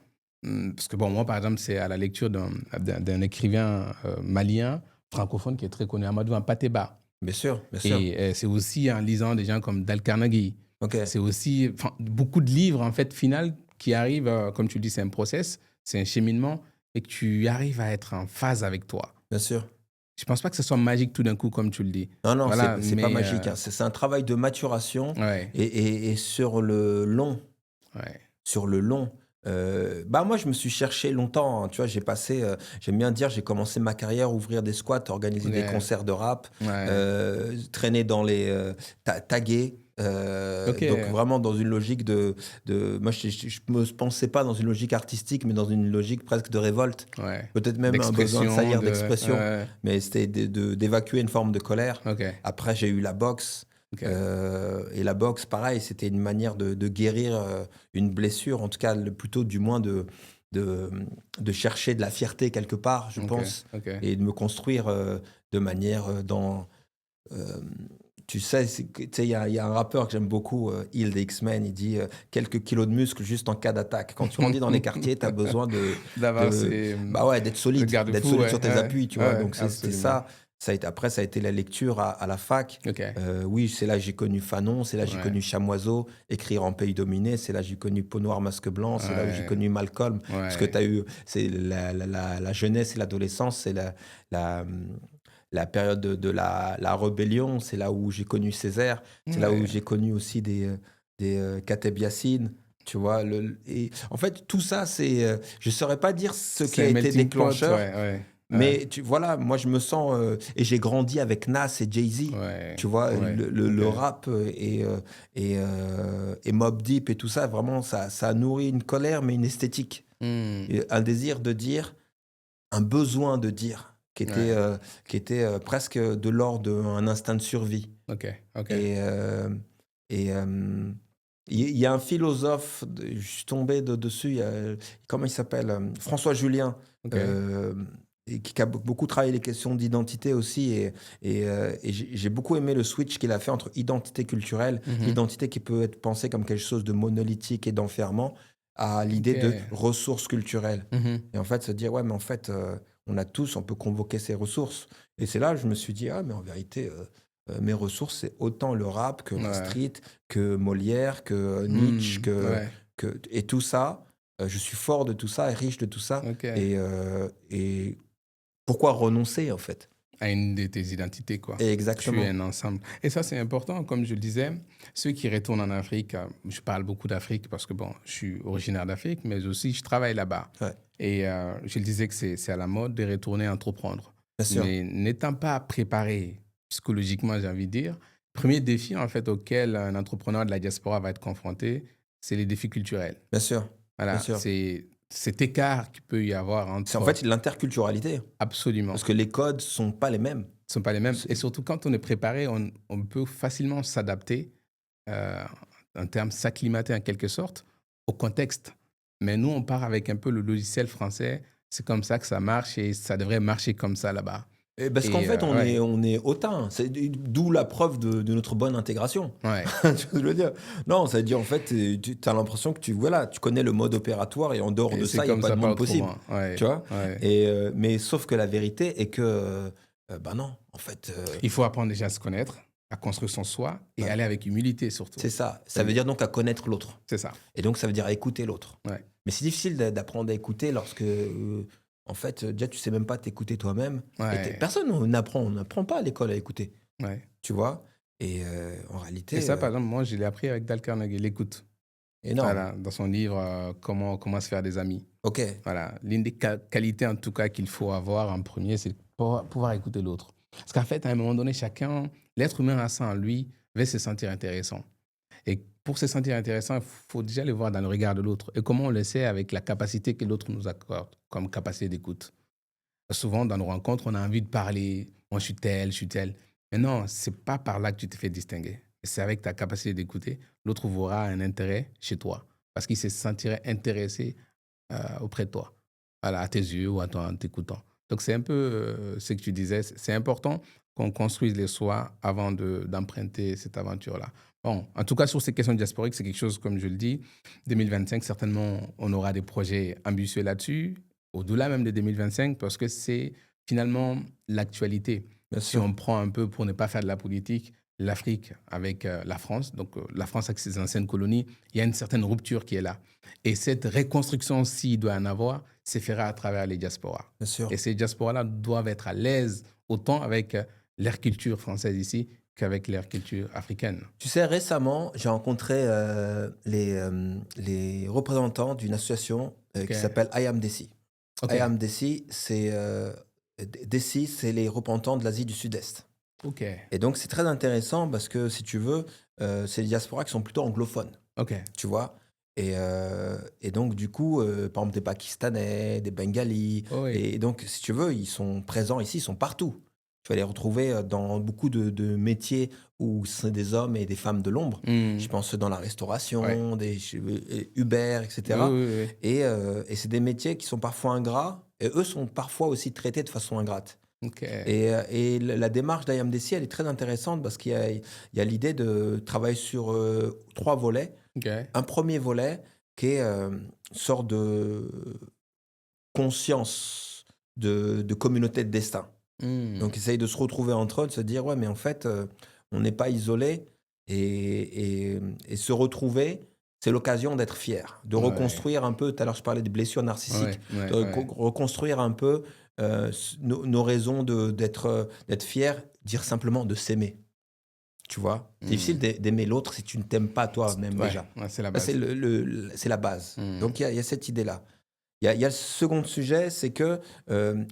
parce que bon, moi, par exemple, c'est à la lecture d'un écrivain malien, francophone, qui est très connu, Amadou Hampâté-Bâ. Bien sûr, bien sûr. Et c'est aussi en lisant des gens comme Dale Carnegie. Ok, C'est aussi beaucoup de livres, en fait, final, qui arrivent, comme tu le dis, c'est un process, c'est un cheminement, et que tu arrives à être en phase avec toi. bien sûr. Je pense pas que ce soit magique tout d'un coup, comme tu le dis. Non, non, Voilà, c'est pas mais magique, hein. C'est un travail de maturation ouais, et ouais, sur le long. Bah moi, je me suis cherché longtemps, hein. Tu vois, j'aime bien dire, j'ai commencé ma carrière, ouvrir des squats, organiser des ouais, concerts de rap, ouais. traîner dans taguer. Ok, Donc vraiment dans une logique moi, je me pensais pas dans une logique artistique, mais dans une logique presque de révolte. ouais. Peut-être même un besoin de D'expression, saillir d'expression, ouais, mais c'était d'évacuer une forme de colère. ok, Après, j'ai eu la boxe. ok, Et la boxe, pareil, c'était une manière de guérir une blessure, en tout cas, plutôt du moins de, de chercher de la fierté quelque part, je ok, pense, ok. et de me construire de manière euh, tu sais, il y a un rappeur que j'aime beaucoup, Hill des X-Men, il dit quelques kilos de muscles juste en cas d'attaque. Quand tu grandis dans les quartiers, tu as besoin D'avoir de, ces bah ouais, le d'être garde-fou, solide ouais, sur tes ouais, appuis, tu vois. ouais, Donc c'était absolument. ça. Après, ça a été la lecture à la fac. Ok, Oui, c'est là que j'ai connu Fanon, c'est là que j'ai ouais, connu Chamoiseau, écrire en pays dominé, c'est là que j'ai connu Peau noire, masque blanc, c'est là où j'ai ouais, connu Malcolm. Parce que ouais, tu as eu, c'est la jeunesse et l'adolescence, c'est la, la période de la rébellion, c'est là où j'ai connu Césaire, c'est là où ouais. j'ai connu aussi des Kateb Yassine. Tu vois, et en fait, tout ça, je ne saurais pas dire ce qui C'est a un été melting pot, déclencheur, ouais, ouais, ouais, mais voilà, moi je me sens, et j'ai grandi avec Nas et Jay-Z, ouais, tu vois, ouais, ok. le rap et Mobb Deep et tout ça, vraiment, ça a nourri une colère, mais une esthétique, Hmm, et un désir de dire, un besoin de dire, ouais, qui était presque de l'ordre d'un instinct de survie. ok, ok, Et et il y a un philosophe, je suis tombé dessus, comment il s'appelle? François Julien, ok, euh, et qui a beaucoup travaillé les questions d'identité aussi. Et j'ai beaucoup aimé le switch qu'il a fait entre identité culturelle, mhm, l'identité qui peut être pensée comme quelque chose de monolithique et d'enfermant, à l'idée de ok, ressources culturelles. mhm, Et en fait, se dire, ouais, mais en fait, on peut convoquer ces ressources. Et c'est là que je me suis dit, ah, mais en vérité, mes ressources, c'est autant le rap que la ouais, street, que Molière, que Nietzsche, ouais, et tout ça. Je suis fort de tout ça et riche de tout ça. ok. Et pourquoi renoncer, en fait? À une de tes identités, quoi. Et Tu es exactement. un ensemble. Et ça, c'est important, comme je le disais, ceux qui retournent en Afrique, je parle beaucoup d'Afrique parce que, bon, je suis originaire d'Afrique, mais aussi je travaille là-bas. Ouais, Et je le disais que c'est à la mode de retourner entreprendre. bien sûr. Mais n'étant pas préparé psychologiquement, j'ai envie de dire, premier défi, en fait, auquel un entrepreneur de la diaspora va être confronté, c'est les défis culturels. Bien sûr, bien Voilà, sûr. c'est cet écart qu'il peut y avoir C'est en entre fait l'interculturalité, absolument, parce que les codes sont pas les mêmes. ce ne sont pas les mêmes. Et C'est surtout, quand on est préparé, on peut facilement s'adapter, euh, en termes s'acclimater en quelque sorte au contexte. Mais nous, on part avec un peu le logiciel français. C'est comme ça que ça marche et ça devrait marcher comme ça là-bas. et parce qu'en Et fait, ouais, on est hautain. C'est d'où la preuve de notre bonne intégration. ouais. Tu vois ce que je veux dire? Non, ça veut dire en fait, tu as l'impression que voilà, tu connais le mode opératoire et en dehors Et de c'est ça, il n'y a comme pas ça, de pas monde possible. autrement. Ouais, Tu vois? ouais. Mais sauf que la vérité est que, bah non, en fait, Il faut apprendre déjà à se connaître, à construire son soi et ouais, aller avec humilité surtout. c'est ça. Ça Ça veut veut dire- dire donc à connaître l'autre. C'est ça. Et donc, ça veut dire à écouter l'autre. Ouais, Mais c'est difficile d'apprendre à écouter lorsque, en fait, déjà, tu sais même pas t'écouter toi-même. Et ouais, personne on n'apprend pas à l'école à écouter. ouais. Tu vois? Et en Et réalité, ça, par exemple, moi, je l'ai appris avec Dale Carnegie, l'écoute. énorme. Voilà, dans son livre comment se faire des amis. Ok, Voilà, l'une des qualités en tout cas qu'il faut avoir en premier, c'est de pouvoir écouter l'autre. Parce qu'en fait, à un moment donné, l'être humain a ça en lui, veut se sentir intéressant. Et pour se sentir intéressant, il faut déjà le voir dans le regard de l'autre. Et comment on le sait avec la capacité que l'autre nous accorde comme capacité d'écoute. Souvent, dans nos rencontres, on a envie de parler. Moi, je suis tel, je suis tel. Mais non, c'est pas par là que tu te fais distinguer. C'est avec ta capacité d'écouter. L'autre verra un intérêt chez toi parce qu'il se sentirait intéressé auprès de toi, voilà, à tes yeux ou à toi en t'écoutant. Donc, c'est un peu ce que tu disais. C'est important qu'on construise les soi avant d'emprunter cette aventure-là. Bon, en tout cas, sur ces questions diasporiques, c'est quelque chose, comme je le dis, 2025, certainement, on aura des projets ambitieux là-dessus, au-delà même de 2025, parce que c'est finalement l'actualité. bien Si sûr. on prend un peu, pour ne pas faire de la politique, l'Afrique avec la France, donc la France avec ses anciennes colonies, il y a une certaine rupture qui est là. Et cette reconstruction, s'il doit en avoir, se fera à travers les diasporas. Bien sûr. Et ces diasporas-là doivent être à l'aise autant avec leur culture française ici qu'avec leur culture africaine. Tu sais, récemment, j'ai rencontré les représentants d'une association OK. qui s'appelle I Am Desi. OK. I Am Desi, Desi, c'est les représentants de l'Asie du Sud-Est. OK. Et donc, c'est très intéressant parce que, si tu veux, c'est des diasporas qui sont plutôt anglophones, OK. tu vois. Et donc, du coup, par exemple, des Pakistanais, des Bengalis. Oh oui. Et donc, si tu veux, ils sont présents ici, ils sont partout. Tu vas les retrouver dans beaucoup de métiers où c'est des hommes et des femmes de l'ombre. Hmm. Je pense dans la restauration, Ouais. Uber, Oui, etc. oui, oui. Et c'est des métiers qui sont parfois ingrats, et eux sont parfois aussi traités de façon ingrate. OK. Et la démarche d'IAMDC, elle est très intéressante parce il y a l'idée de travailler sur 3 volets. OK. Un premier volet qui est une sorte de conscience de communauté de destin. Hmm. Donc, essaye de se retrouver entre eux, de se dire, ouais, mais en fait, on n'est pas isolé. Et se retrouver, c'est l'occasion d'être fier, de Ouais. reconstruire un peu. Tout à l'heure, je parlais des blessures narcissiques, Ouais, de ouais, ouais. reconstruire un peu nos raisons d'être fier, dire simplement de s'aimer. Tu vois, c'est difficile d'aimer l'autre si tu ne t'aimes pas toi-même Ouais, déjà. ouais, c'est la Ça, base. c'est la base. Hmm. Donc, il y a cette idée-là. Il y a le second sujet, c'est que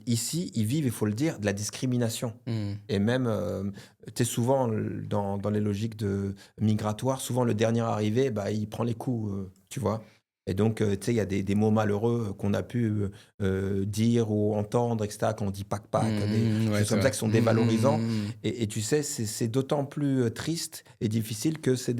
ici, ils vivent, il faut le dire, de la discrimination. Hmm. Et même, tu sais, souvent, dans les logiques migratoires, souvent le dernier arrivé, bah, il prend les coups, tu vois. Et donc, tu sais, il y a des mots malheureux qu'on a pu dire ou entendre, etc., quand on dit pac-pac, des Ouais, choses c'est comme ça vrai. qui sont dévalorisants. Hmm. Et tu sais, c'est d'autant plus triste et difficile que c'est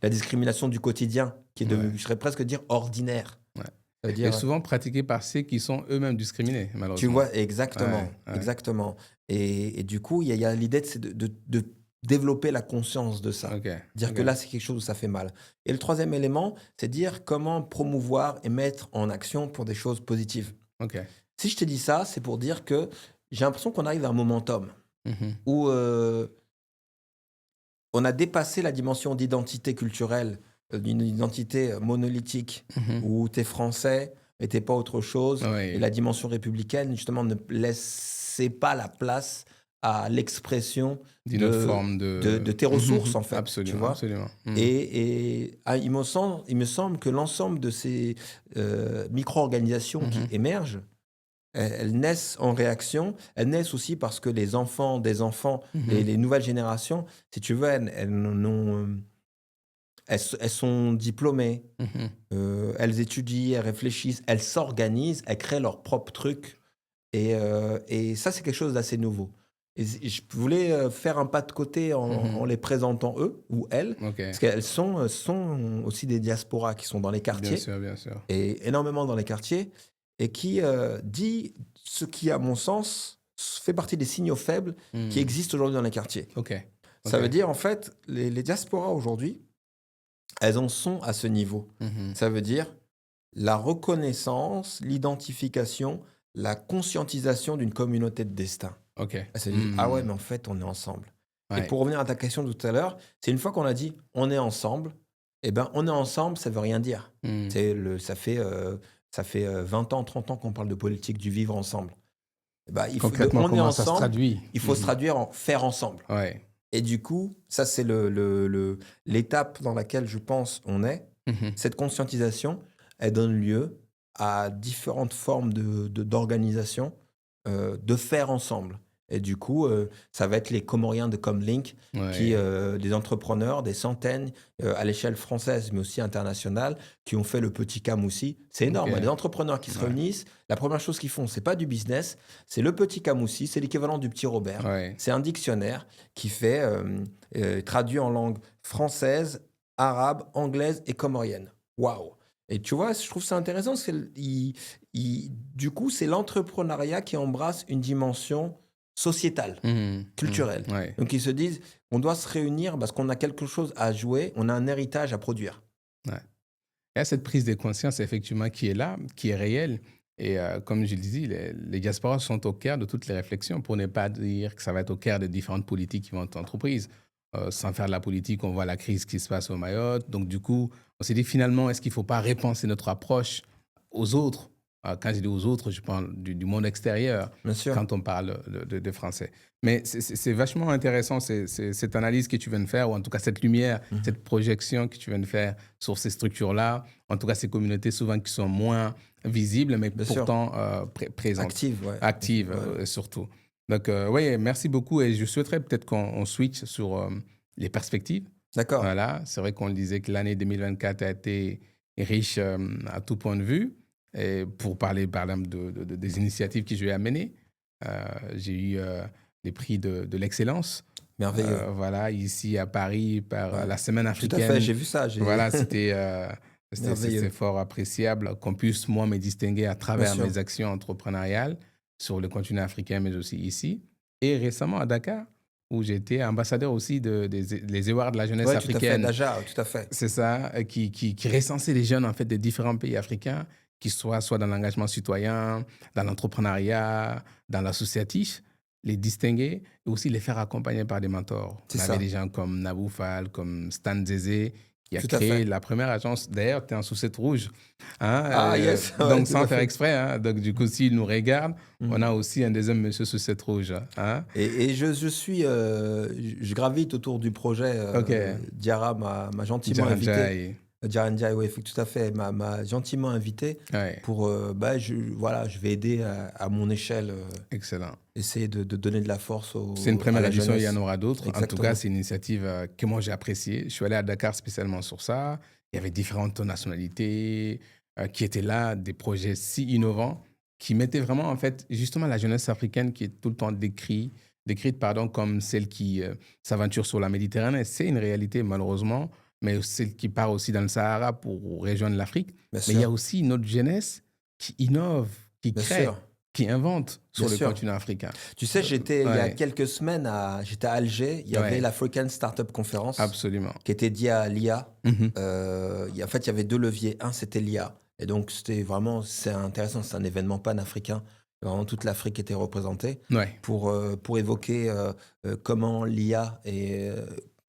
la discrimination du quotidien, qui est devenue, Ouais. je serais presque dire, ordinaire. Ouais. Ça veut Et dire, souvent pratiqué par ceux qui sont eux-mêmes discriminés, tu malheureusement. vois, exactement, Ouais, ouais. exactement. Et du coup, il y a l'idée de développer la conscience de ça. OK. Dire que OK. là, c'est quelque chose où ça fait mal. Et le troisième élément, c'est dire comment promouvoir et mettre en action pour des choses positives. OK. Si je te dis ça, c'est pour dire que j'ai l'impression qu'on arrive à un momentum Mhm. où on a dépassé la dimension d'identité culturelle, d'une identité monolithique, Mhm. où tu es français et t'es pas autre chose. Ouais. Et la dimension républicaine, justement, ne laissait pas la place à l'expression D'une autre de, forme de tes ressources, en fait. Absolument, Tu vois. absolument. Mhm. Il me semble que l'ensemble de ces micro-organisations qui émergent elles naissent en réaction. Elles naissent aussi parce que les enfants des enfants, Mhm. les nouvelles générations, si tu veux, elles sont diplômées, Mhm. elles étudient, elles réfléchissent, elles s'organisent, elles créent leur propre truc. Et ça, c'est quelque chose d'assez nouveau. Je voulais faire un pas de côté en Mhm. les présentant eux ou elles, Ok, parce qu'elles sont aussi des diasporas qui sont dans les bien quartiers, sûr, bien sûr. et énormément dans les quartiers, et qui dit ce qui, à mon sens, fait partie des signaux faibles qui Hmm. existent aujourd'hui dans les quartiers. Ok, Ça ok. veut dire, en fait, les diasporas aujourd'hui, elles en sont à ce niveau. Mhm. Ça veut dire la reconnaissance, l'identification, la conscientisation d'une communauté de destin. Ok. Elle se dit, ah ouais, Hmm. mais en fait, on est ensemble. Et Ouais. pour revenir à ta question de tout à l'heure, c'est une fois qu'on a dit on est ensemble, eh ben on est ensemble, ça veut rien dire. Hmm. Ça fait 20 ans, 30 ans qu'on parle de politique du vivre ensemble. Eh ben, Concrètement, on est comment ça se ensemble, traduit? il faut se Mhm. traduire en faire ensemble. Ouais. Et du coup, ça, c'est l'étape dans laquelle je pense on est. Mhm. Cette conscientisation, elle donne lieu à différentes formes d'organisation, de faire ensemble. Et du coup, ça va être les Comoriens de Comlink, Ouais. des entrepreneurs, des centaines à l'échelle française, mais aussi internationale, qui ont fait le petit Camoussi. C'est Ok. énorme, hein, des entrepreneurs qui se Ouais. réunissent. La première chose qu'ils font, c'est pas du business, c'est le petit Camoussi, c'est l'équivalent du petit Robert. Ouais. C'est un dictionnaire qui fait traduit en langue française, arabe, anglaise et comorienne. Waouh! Et tu vois, je trouve ça intéressant parce que du coup, c'est l'entrepreneuriat qui embrasse une dimension sociétale, Mhm. Mhm. culturelle. Ouais. Donc, ils se disent, on doit se réunir parce qu'on a quelque chose à jouer, on a un héritage à produire. Ouais. Il y a cette prise de conscience, effectivement, qui est là, qui est réelle. Et comme je le dis, les diasporas sont au cœur de toutes les réflexions, pour ne pas dire que ça va être au cœur de différentes politiques qui vont être entreprises. Sans faire de la politique, on voit la crise qui se passe au Mayotte. Donc, du coup, on s'est dit finalement, est-ce qu'il ne faut pas repenser notre approche aux autres? Quand je dis aux autres, je parle du monde extérieur Bien sûr. quand on parle de français. Mais c'est vachement intéressant, cette analyse que tu viens de faire, ou en tout cas cette lumière, Mhm. cette projection que tu viens de faire sur ces structures-là, en tout cas ces communautés souvent qui sont moins visibles, mais Bien sûr. pourtant présentes, Active, ouais. actives Ouais. surtout. Donc, oui, merci beaucoup. Et je souhaiterais peut-être qu'on switch sur les perspectives. D'accord. Voilà, c'est vrai qu'on le disait que l'année 2024 a été riche à tout point de vue. Et pour parler, par exemple, des initiatives que je vais amener, j'ai eu les prix de l'excellence. Merveilleux. Voilà, ici à Paris, par Ouais. la Semaine Tout à fait, africaine. j'ai vu ça. Voilà, c'était Merveilleux. fort appréciable qu'on puisse, moi, me distinguer à Bien travers sûr. mes actions entrepreneuriales sur le continent africain, mais aussi ici. Et récemment à Dakar, où j'étais ambassadeur aussi les Awards de la jeunesse Oui, tout à fait. africaine. Daja, tout à fait. C'est ça, qui recensait les jeunes en fait, des différents pays africains, qui soit dans l'engagement citoyen, dans l'entrepreneuriat, dans l'associatif, les distinguer et aussi les faire accompagner par des mentors. C'est On avait ça. des gens comme Nabou Fall, comme Stan Zézé, qui a Tout à créé fait. la première agence. D'ailleurs, tu es en sous-cette rouge. Hein, Ah, yes. Ouais, donc, tout sans à faire fait. exprès. Hein, donc, du coup, s'il nous regarde, on a Mhm. aussi un deuxième monsieur sous cette rouge. Hein. Et je gravite autour du projet. OK. Diarra m'a gentiment invité. Jaranjai. Diarra Ndiaye, oui, tout à fait, m'a gentiment invité Ouais, pour, voilà, je vais aider à mon échelle, excellent. essayer de donner de la force C'est une à première la édition, il y en jeunesse. aura d'autres. En tout cas, Exactement. c'est une initiative que moi j'ai appréciée. Je suis allé à Dakar spécialement sur ça. Il y avait différentes nationalités qui étaient là, des projets si innovants qui mettaient vraiment, en fait, justement la jeunesse africaine qui est tout le temps décrite comme celle qui s'aventure sur la Méditerranée. C'est une réalité, malheureusement, mais celle qui part aussi dans le Sahara pour rejoindre l'Afrique. Bien Mais il y a sûr. aussi notre jeunesse qui innove, qui Bien crée, sûr. qui invente Bien sur le sûr. continent africain. Tu sais, il y a Ouais, quelques semaines, j'étais à Alger, il y avait ouais. l'African Startup Conference Absolument. qui était dédiée à l'IA. Mhm. En fait, il y avait deux leviers. Un, c'était l'IA. Et donc, c'est intéressant, c'est un événement panafricain. Vraiment, toute l'Afrique était représentée Ouais. pour évoquer comment l'IA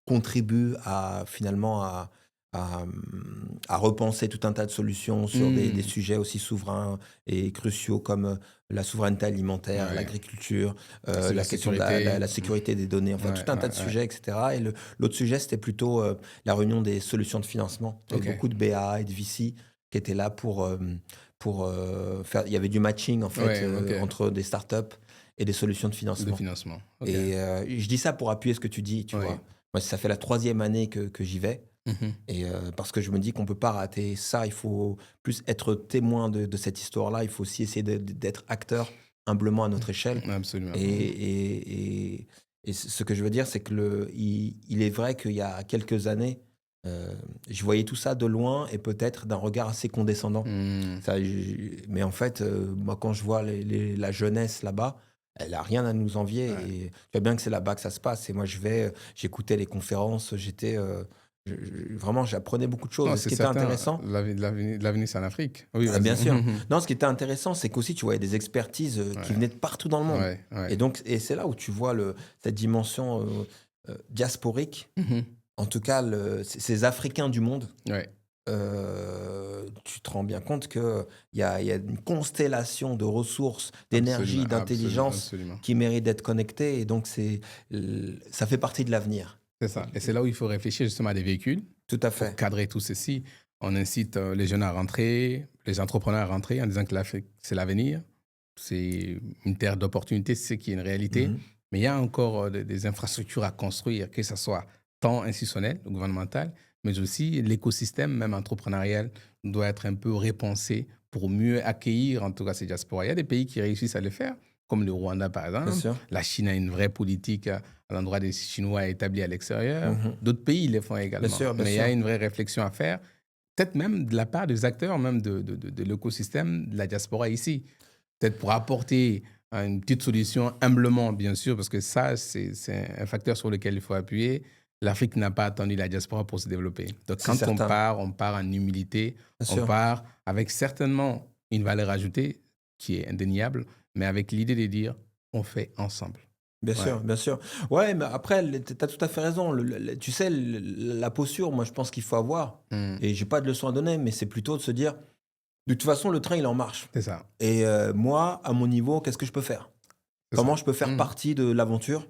contribue finalement à repenser tout un tas de solutions sur des Mm. sujets aussi souverains et cruciaux comme la souveraineté alimentaire, Ouais. l'agriculture, La la question de cybersécurité. la sécurité des données, enfin Ouais, tout un tas de ouais, ouais. sujets, etc. Et l'autre sujet, c'était plutôt la réunion des solutions de financement. Il y avait OK. beaucoup de BA et de VC qui étaient là faire. Il y avait du matching, en fait, Ouais, ok. entre des startups et des solutions de De financement. financement. Ok. Et je dis ça pour appuyer ce que tu dis, tu Oui. vois. Moi, ça fait la 3e année que j'y vais. Mhm. Et parce que je me dis qu'on peut pas rater ça, il faut plus être témoin de cette histoire-là, il faut aussi essayer d'être acteur humblement à notre échelle. Absolument. Et, et, et, et ce que je veux dire, c'est que il est vrai qu'il y a quelques années, je voyais tout ça de loin et peut-être d'un regard assez condescendant. Hmm. Mais en fait, moi, quand je vois la jeunesse là-bas, elle a rien à nous envier. Ouais. Et tu vois bien que c'est là-bas que ça se passe. Et moi, j'écoutais les conférences, vraiment, j'apprenais beaucoup de choses. Non, Et ce c'est qui était certain. intéressant, L'avenir, c'est en Afrique. Oui, bien vas-y. sûr. Non, ce qui était intéressant, c'est qu'aussi tu voyais des expertises qui Ouais. venaient de partout dans le monde. Ouais. Ouais. Et donc, c'est là où tu vois cette dimension diasporique. Mhm. En tout cas, ces Africains du monde. Ouais. Tu te rends bien compte qu'il y a une constellation de ressources, d'énergie, Absolument. Absolument. d'intelligence Absolument. qui méritent d'être connectées. Et donc, ça fait partie de l'avenir. C'est ça. Et c'est là où il faut réfléchir justement à des véhicules Tout à pour fait. cadrer tout ceci. On incite les jeunes à rentrer, les entrepreneurs à rentrer en disant que l'Afrique, c'est l'avenir. C'est une terre d'opportunités, c'est ce qui est une réalité. Mhm. Mais il y a encore des infrastructures à construire, que ce soit tant institutionnel, gouvernemental, mais aussi l'écosystème, même entrepreneurial, doit être un peu repensé pour mieux accueillir, en tout cas, ces diasporas. Il y a des pays qui réussissent à le faire, comme le Rwanda, par Bien exemple. sûr. La Chine a une vraie politique à l'endroit des Chinois établis à l'extérieur. Mhm. D'autres pays le font Bien également. sûr, bien Mais il y a sûr. une vraie réflexion à faire, peut-être même de la part des acteurs même de l'écosystème de la diaspora ici. Peut-être pour apporter une petite solution humblement, bien sûr, parce que ça, c'est un facteur sur lequel il faut appuyer. L'Afrique n'a pas attendu la diaspora pour se développer. Donc, C'est quand certain. on part en humilité, Bien on sûr. part avec certainement une valeur ajoutée qui est indéniable, mais avec l'idée de dire on fait ensemble. Bien Ouais. sûr, bien sûr. Ouais, mais après, tu as tout à fait raison. Tu sais, la posture, moi, je pense qu'il faut avoir, Mm. et j'ai pas de leçon à donner, mais c'est plutôt de se dire, de toute façon, le train, il est en marche. C'est ça. Et moi, à mon niveau, qu'est-ce que je peux faire? C'est Comment ça. je peux faire Mm. partie de l'aventure?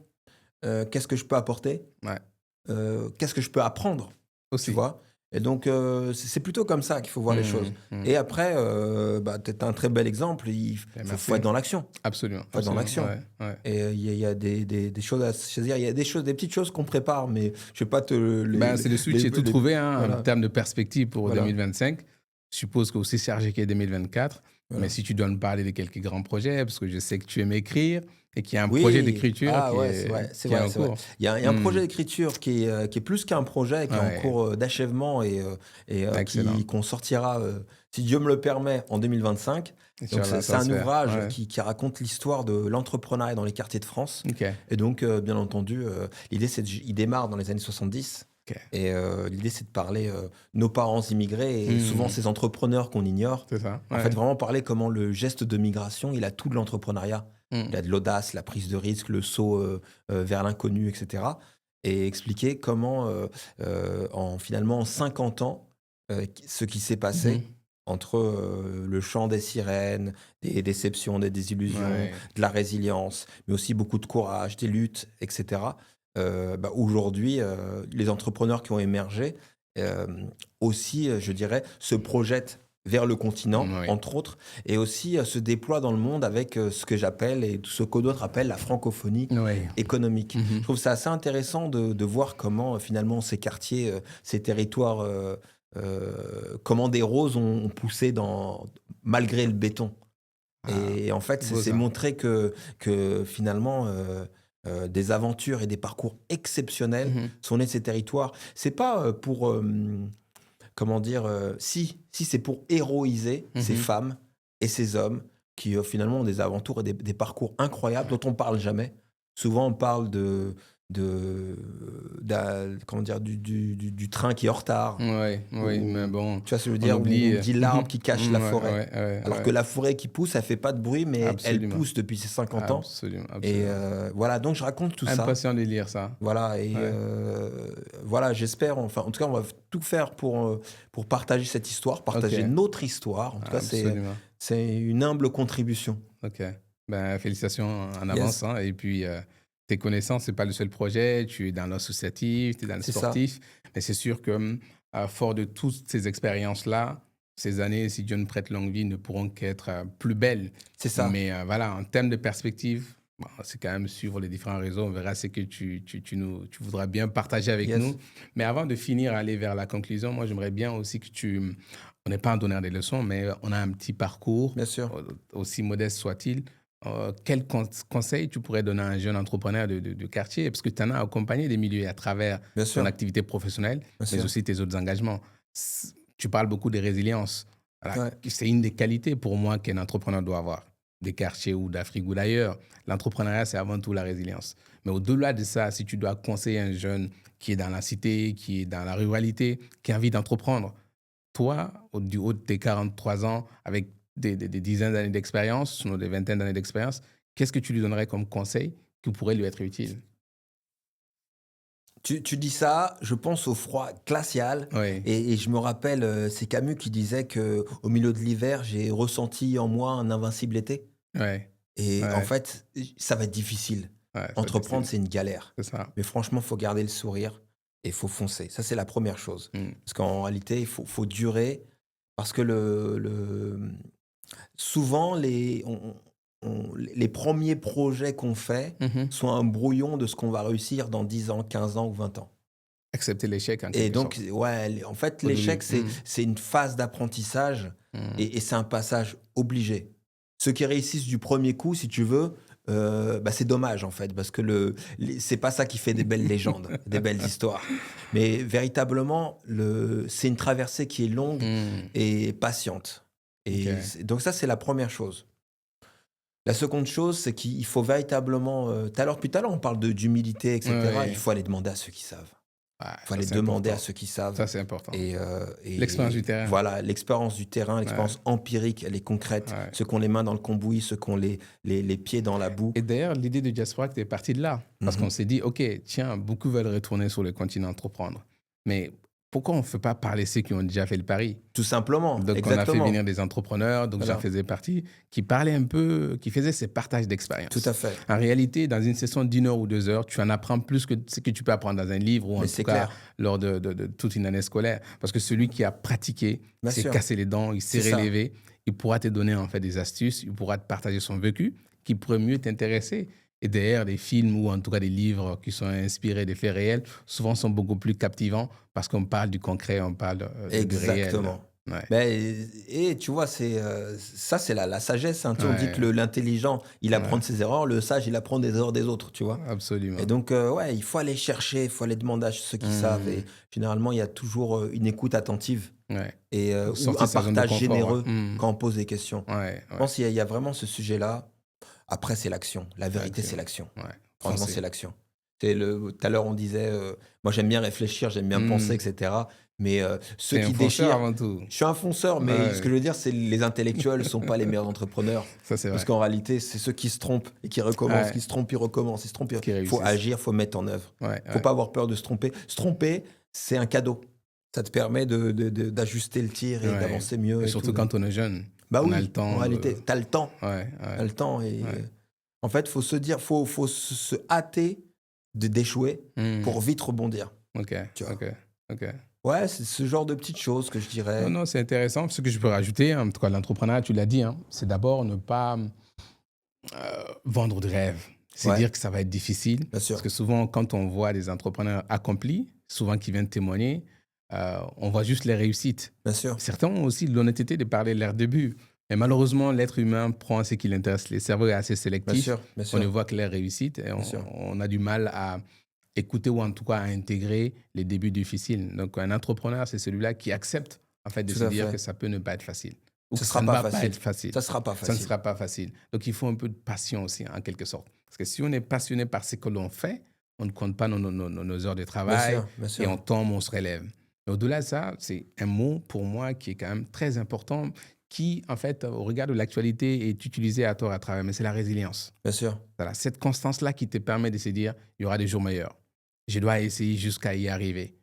Qu'est-ce que je peux apporter? Ouais. Qu'est-ce que je peux apprendre? Tu Aussi. vois? Et donc, c'est plutôt comme ça qu'il faut voir les choses. Mm. Et après, tu as un très bel exemple. Il Bien, faut, merci. faut être dans l'action. Absolument. Faut être dans Absolument. l'action. Ouais, ouais. Et il y a des choses à se dire. Il y a des petites choses qu'on prépare, mais je vais pas te Ben, c'est le switch, j'ai tout trouvé hein, en voilà, termes de perspective pour voilà, 2025. Je suppose que aussi chargé qu'il y ait 2024. voilà. Mais si tu dois me parler de quelques grands projets, parce que je sais que tu aimes écrire et qu'il y a un Oui, projet d'écriture ah qui ouais, est, c'est vrai, c'est qui est vrai, en c'est vrai. cours. Il y a un projet d'écriture qui est plus qu'un projet, qui est en Ouais, cours d'achèvement et excellent. qu'on sortira, si Dieu me le permet, en 2025. Donc Inch'Allah, c'est ça va un se faire. ouvrage Ouais. qui raconte l'histoire de l'entrepreneuriat dans les quartiers de France. OK. Et donc, bien entendu, l'idée, il démarre dans les années 70. OK. Et l'idée, c'est de parler nos parents immigrés et souvent ces entrepreneurs qu'on ignore. C'est ça. En Ouais. fait, vraiment parler comment le geste de migration, il a tout de l'entrepreneuriat. Il a de l'audace, la prise de risque, le saut vers l'inconnu, etc. Et expliquer comment, finalement, en 50 ans, ce qui s'est passé Mhm. entre le chant des sirènes, des déceptions, des désillusions, Ouais. de la résilience, mais aussi beaucoup de courage, des luttes, etc. Aujourd'hui, les entrepreneurs qui ont émergé euh, aussi, je dirais, se projettent vers le continent, Ouais. entre autres, et aussi se déploient dans le monde avec ce que j'appelle et ce que d'autres appellent la francophonie Ouais. économique. Mhm. Je trouve ça assez intéressant de voir comment finalement ces quartiers, ces territoires, comment des roses ont poussé malgré le béton. Ah, Et en fait, c'est beau c'est ça. montrer que finalement, des aventures et des parcours exceptionnels Mhm. sont nés de ces territoires. C'est pas pour, comment dire, si c'est pour héroïser ces Mhm. femmes et ces hommes qui finalement ont des aventures et des parcours incroyables dont on parle jamais. Souvent, on parle comment dire, du train qui est en retard. Ouais, oui, mais bon, Tu vois ce que je veux on dire? Ou oublie. on dit l'arbre qui cache la Ouais, forêt. ouais, ouais, Alors ouais. que la forêt qui pousse, elle fait pas de bruit, mais elle Absolument. pousse depuis ses 50 ans. Absolument, Et absolument. voilà, donc je raconte tout ça. Impatient de lire ça. Voilà, et Ouais. voilà, j'espère, enfin, en tout cas, on va tout faire pour partager cette histoire, partager Ok. notre histoire. En tout cas, Absolument. c'est une humble contribution. Ok. Ben, félicitations en Yes. avance. Hein. Et puis, tes connaissances, ce n'est pas le seul projet. Tu es dans l'associatif, tu es dans le C'est ça. sportif. Mais c'est sûr que, fort de toutes ces expériences-là, ces années, si Dieu nous prête longue vie, ne pourront qu'être plus belles. C'est ça. Mais voilà, en termes de perspective, bon, c'est quand même suivre les différents réseaux. On verra ce que tu voudras bien partager avec Yes. nous. Mais avant de finir, aller vers la conclusion, moi, j'aimerais bien aussi que on n'est pas un donneur des leçons, mais on a un petit parcours, Bien sûr. aussi modeste soit-il. Quel conseil tu pourrais donner à un jeune entrepreneur de quartier? Parce que tu en as accompagné des milieux à travers Bien ton sûr. activité professionnelle, Bien mais sûr. aussi tes autres engagements. Tu parles beaucoup de résilience. Voilà, Ouais. c'est une des qualités pour moi qu'un entrepreneur doit avoir, des quartiers ou d'Afrique ou d'ailleurs. L'entrepreneuriat, c'est avant tout la résilience. Mais au-delà de ça, si tu dois conseiller un jeune qui est dans la cité, qui est dans la ruralité, qui a envie d'entreprendre, toi, du haut de tes 43 ans, avec des dizaines d'années d'expérience, sinon des vingtaines d'années d'expérience, qu'est-ce que tu lui donnerais comme conseil qui pourrait lui être utile? Tu dis ça, je pense au froid glacial Oui, et je me rappelle, c'est Camus qui disait que au milieu de l'hiver, j'ai ressenti en moi un invincible été oui, et en ouais, fait, ça va être difficile. ouais, ça va être Entreprendre, difficile. c'est une galère. C'est ça. Mais franchement, faut garder le sourire et il faut foncer. Ça, c'est la première chose. Mm. Parce qu'en réalité, il faut durer parce que souvent, les premiers projets qu'on fait Mhm. sont un brouillon de ce qu'on va réussir dans 10 ans, 15 ans ou 20 ans. Accepter l'échec en Et quelque donc, sorte. ouais, en fait, Au début. l'échec, c'est une phase d'apprentissage Mm. et c'est un passage obligé. Ceux qui réussissent du premier coup, si tu veux, bah, c'est dommage en fait, parce que c'est pas ça qui fait des belles légendes, des belles histoires. Mais véritablement, c'est une traversée qui est longue Mm. et patiente. Ok. Et donc ça, c'est la première chose. La seconde chose, c'est qu'il faut véritablement, tout à l'heure, on parle d'humilité, etc. Il Ouais. faut aller demander à ceux qui savent. Ouais, Il faut ça, aller c'est demander à important. ceux qui savent. Ça, c'est important. L'expérience du Et terrain. voilà, l'expérience du terrain, Ouais, l'expérience empirique, elle est concrète. ouais. Ceux qui ont les mains dans le cambouis, ceux qui ont les pieds dans la boue. Et d'ailleurs, l'idée de Diaspora est partie de là. Parce qu'on Mhm. s'est dit, OK, tiens, beaucoup veulent retourner sur le continent entreprendre. Mais pourquoi on ne fait pas parler ceux qui ont déjà fait le pari? Tout simplement, Donc, on a fait exactement. venir des entrepreneurs, donc j'en Voilà, faisais partie, qui parlaient un peu, qui faisaient ces partages tout d'expérience. à fait. En réalité, dans une session d'1 heure ou 2 heures, tu en apprends plus que ce que tu peux apprendre dans un livre ou en Mais tout c'est cas clair, lors de toute une année scolaire. Parce que celui qui a pratiqué, bien il s'est sûr, cassé les dents, il s'est c'est ça. relevé, il pourra te donner en fait des astuces, il pourra te partager son vécu qui pourrait mieux t'intéresser. Et d'ailleurs, les films ou en tout cas des livres qui sont inspirés des faits réels, souvent sont beaucoup plus captivants parce qu'on parle du concret, on parle du réel. Exactement. Ouais, Ben, et tu vois, ça, c'est la sagesse. Hein. Tu sais, on dit que ouais, l'intelligent, il apprend de ouais, ses erreurs, le sage, il apprend des erreurs des autres, tu vois. Et absolument. donc, ouais, il faut aller chercher, il faut aller demander à ceux qui savent. Hmm, Et généralement, il y a toujours une écoute attentive ouais. et ou Sortir un de sa zone de partage confort. généreux quand on pose des questions. Ouais, Je ouais. pense qu'il y a vraiment ce sujet-là. Après, c'est l'action. La vérité, c'est Action. l'action. Ouais. Franchement, c'est Foncer. l'action. Tout à l'heure, on disait, moi, j'aime bien réfléchir, j'aime bien penser, Hmm. etc. Mais ceux T'es un qui fonceur déchirent, avant tout. je suis un fonceur, mais ce que Ouais, je veux dire, c'est les intellectuels ne sont pas les meilleurs entrepreneurs. ça c'est Parce vrai. qu'en réalité, c'est ceux qui se trompent et qui recommencent, Ouais, qui se trompent, ils recommencent, ils se trompent. Il qui faut réussissent. agir, il faut mettre en œuvre. Ouais, Il ne faut ouais. pas avoir peur de se tromper. Se tromper, c'est un cadeau. Ça te permet d'ajuster le tir et Ouais. d'avancer mieux Et et surtout tout. quand on est jeune, Bah on a le oui, en temps. réalité, tu as le temps. Ouais, Tu as ouais, le temps. Et ouais. en fait, il faut se dire, faut se hâter d'échouer Hmm. pour vite rebondir. Ok, Tu vois. ok, ok. Ouais, c'est ce genre de petites choses que je Non, dirais. non, c'est intéressant. Ce que je peux rajouter, en tout cas, l'entrepreneuriat, tu l'as dit, hein, c'est d'abord ne pas vendre de rêve. C'est Ouais, dire que ça va être difficile. bien Parce sûr. que souvent, quand on voit des entrepreneurs accomplis, souvent qui viennent témoigner, on voit juste les réussites. Bien sûr. Certains ont aussi l'honnêteté de parler de leur début. Mais malheureusement, l'être humain prend ce qui l'intéresse. Le cerveau est assez Bien sélectif. sûr. Bien On ne sûr. voit que les réussites et Bien sûr. on a du mal à écouter ou en tout cas à intégrer les débuts difficiles. Donc, un entrepreneur, c'est celui-là qui accepte en fait de Tout se à dire que fait. ça peut ne pas être facile ou Ce que ça sera ne pas va pas facile. être facile. Ça sera pas Ça ne facile. sera pas facile. Donc, il faut un peu de passion aussi, en quelque sorte. Parce que si on est passionné par ce que l'on fait, on ne compte pas nos heures de Bien travail sûr. Bien et sûr. on tombe, on se relève. Mais au-delà de ça, c'est un mot pour moi qui est quand même très important, qui, en fait, au regard de l'actualité, est utilisé à tort à travers. Mais c'est la résilience. Bien sûr. Voilà, cette constance-là qui te permet de se dire, il y aura des jours meilleurs. Je dois essayer jusqu'à y arriver.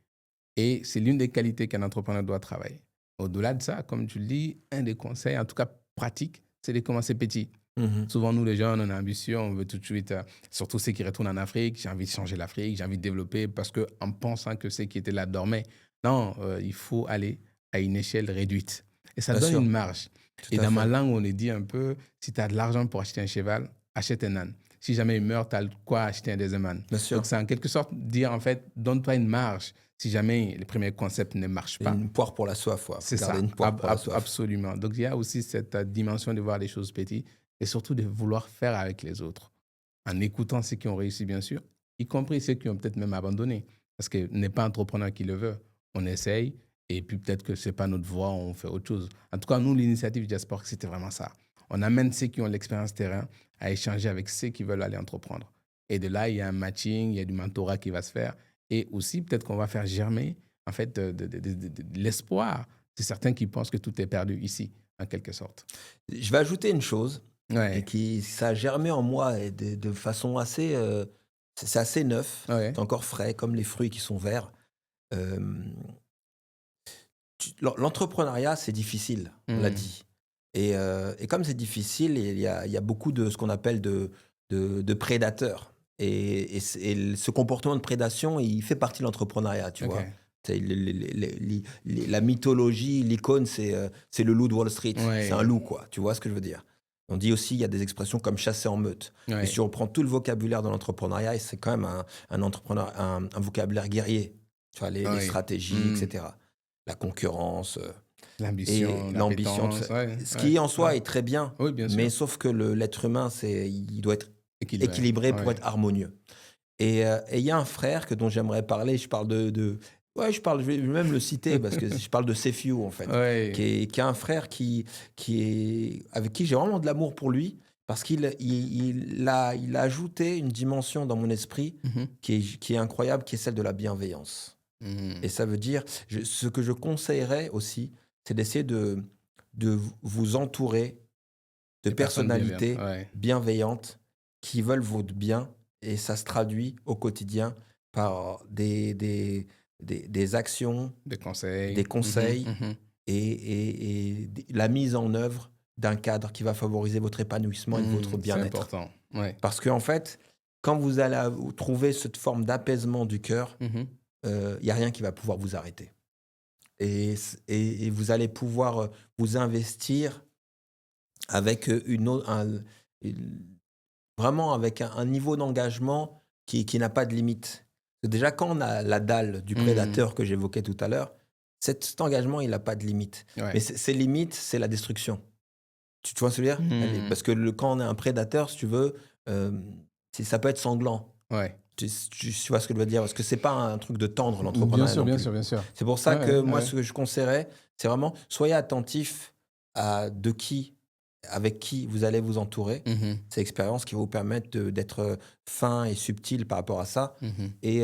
Et c'est l'une des qualités qu'un entrepreneur doit travailler. Au-delà de ça, comme tu le dis, un des conseils, en tout cas pratique, c'est de commencer petit. Mhm. Souvent, nous, les jeunes, on a ambition, on veut tout de suite, surtout ceux qui retournent en Afrique, j'ai envie de changer l'Afrique, j'ai envie de développer, parce qu'en pensant que ceux qui étaient là dormaient. Non, il faut aller à une échelle réduite. Et ça Bien donne sûr, une marge. Et tout à dans ma fait. langue, on est dit un peu, si tu as de l'argent pour acheter un cheval, achète un âne. Si jamais il meurt, tu as quoi acheter un deuxième âne. Bien Donc, sûr. c'est en quelque sorte dire, en fait, donne-toi une marge si jamais les premiers concepts ne marchent pas. Une poire pour la soif, ouais. Faut C'est garder ça, une poire pour la soif. absolument. Donc, il y a aussi cette dimension de voir les choses petites et surtout de vouloir faire avec les autres, en écoutant ceux qui ont réussi, bien sûr, y compris ceux qui ont peut-être même abandonné. Parce que n'est pas entrepreneur qui le veut. On essaye et puis peut-être que ce n'est pas notre voie, on fait autre chose. En tout cas, nous, l'initiative Diaspora, c'était vraiment ça. On amène ceux qui ont l'expérience terrain à échanger avec ceux qui veulent aller entreprendre. Et de là, il y a un matching, il y a du mentorat qui va se faire. Et aussi, peut-être qu'on va faire germer en fait, de l'espoir. C'est certains qui pensent que tout est perdu ici, en quelque sorte. Je vais ajouter une chose, et Ouais, ça a germé en moi et de façon assez, c'est assez neuf, ouais. c'est encore frais, comme les fruits qui sont verts. Euh, L'entrepreneuriat, c'est difficile, on l'a Mhm. dit. Et comme c'est difficile, il y a beaucoup de ce qu'on appelle de prédateurs. Et ce comportement de prédation, il fait partie de l'entrepreneuriat, tu OK. vois. La mythologie, l'icône, c'est le loup de Wall Street. C'est un Ouais, loup, quoi. Tu vois ce que je veux dire? On dit aussi, il y a des expressions comme chasser en meute. Et si ouais. on prend tout le vocabulaire de l'entrepreneuriat, c'est quand même un vocabulaire guerrier. Tu vois, les Oui. stratégies, etc. La concurrence et L'ambition, l'ambition. l'appétence, ouais, Ce ouais, qui en ouais. soi est très bien, Oui, bien mais sûr. sauf que l'être humain, il doit être Équilibré. équilibré pour Ouais. être harmonieux. Et il y a un frère dont j'aimerais parler. Je parle ouais, je vais même le citer parce que je parle de Sefiu en fait, Ouais. qui a un frère avec qui j'ai vraiment de l'amour pour lui parce il a ajouté une dimension dans mon esprit Mhm. qui est incroyable, qui est celle de la bienveillance. Et Mhm. ça veut dire, ce que je conseillerais aussi, c'est d'essayer de vous entourer de Des personnes bienveillantes. personnalités Ouais. bienveillantes qui veulent votre bien. Et ça se traduit au quotidien par des actions, Des des conseils. Mhm, conseils mhm. et la mise en œuvre d'un cadre qui va favoriser votre épanouissement et votre C'est bien-être. important. Ouais. Parce qu'en fait, quand vous allez trouver cette forme d'apaisement du cœur, Mhm. il n'y a rien qui va pouvoir vous arrêter. Et vous allez pouvoir vous investir avec vraiment avec un niveau d'engagement qui n'a pas de limite. Déjà, quand on a la dalle du Mhm. prédateur que j'évoquais tout à l'heure, cet engagement, il n'a pas de limite. Mais Ouais. ses limites, c'est la destruction. Tu vois ce que je veux dire? Mhm. Parce que quand on est un prédateur, si tu veux, euh, ça peut être sanglant. Ouais. Tu vois ce que je veux dire? Parce que c'est pas un truc de tendre, Bien l'entrepreneuriat sûr, non bien plus. sûr, bien sûr. C'est pour ça Ouais, que ouais, moi, ouais. ce que je conseillerais, c'est vraiment, soyez attentif à avec qui vous allez vous entourer. Mhm. C'est l'expérience qui va vous permettre d'être fin et subtil par rapport à ça. Mhm. Et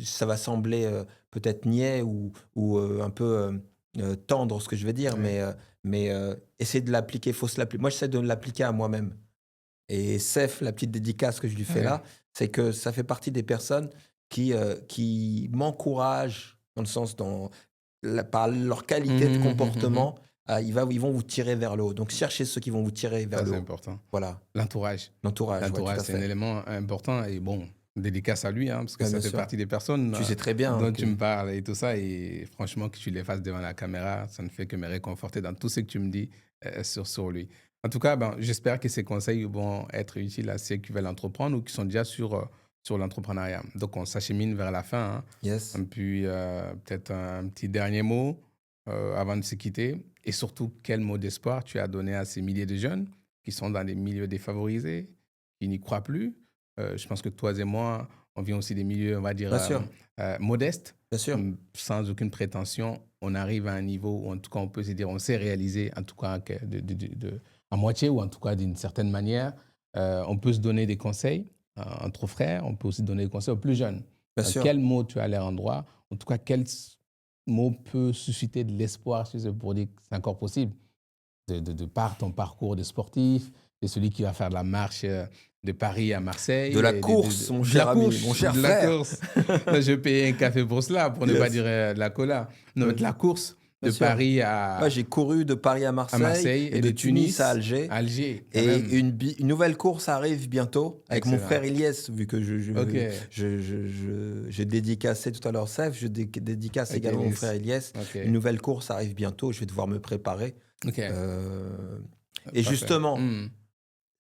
ça va sembler peut-être niais ou un peu tendre, ce que je vais dire, Ouais. mais essayez de l'appliquer. Faut se l'appliquer. Moi, j'essaie de l'appliquer à moi-même. Et Seth, la petite dédicace que je lui fais Ouais. là, c'est que ça fait partie des personnes qui m'encouragent, dans le sens, par leur qualité de Mhm, mhm, mhm. comportement, ils vont vous tirer vers le haut. Donc, cherchez ceux qui vont vous tirer vers Ça, le c'est haut. important. Voilà, L'entourage. l'entourage, ouais, tout L'entourage, à c'est un fait. élément important et bon, dédicace à lui, hein, parce que Ouais, ça bien fait sûr. partie des personnes Tu sais très bien dont que... tu me parles et tout ça. Et franchement, que tu les fasses devant la caméra, ça ne fait que me réconforter dans tout ce que tu me dis sur lui. En tout cas, ben, j'espère que ces conseils vont être utiles à ceux qui veulent entreprendre ou qui sont déjà sur l'entrepreneuriat. Donc, on s'achemine vers la fin, hein. Yes. Et puis, peut-être un petit dernier mot avant de se quitter. Et surtout, quel mot d'espoir tu as donné à ces milliers de jeunes qui sont dans des milieux défavorisés, qui n'y croient plus. Je pense que toi et moi, on vient aussi des milieux, on va dire, Bien sûr, modestes, bien sûr. sans aucune prétention. On arrive à un niveau où, en tout cas, on peut se dire, on s'est réalisé, en tout cas, à moitié ou en tout cas d'une certaine manière. On peut se donner des conseils entre frères, on peut aussi donner des conseils aux plus jeunes. Bien sûr. Quel mot tu as à leur endroit? En tout cas, quel mot peut susciter de l'espoir chez eux pour dire que c'est encore possible de par ton parcours de sportif, de celui qui va faire de la marche de Paris à Marseille, De la et course, mon de la cher ami, course, mon cher de la frère. course. Là, je paye un café pour cela, pour ne pas Yes. dire de la cola. Non, mais Ouais. de la course bien de sûr. Paris Ouais, j'ai couru de Paris à à Marseille Marseille et de Tunis à Alger. Alger, quand Et même. une nouvelle course arrive bientôt avec mon Excellent. frère Ilyes, vu que Ok, j'ai dédicacé tout à l'heure Seth, je dédicace avec également mon Elis. frère Ilyes. Ok, Une nouvelle course arrive bientôt, je vais devoir me préparer. ok, Euh, et parfait. justement,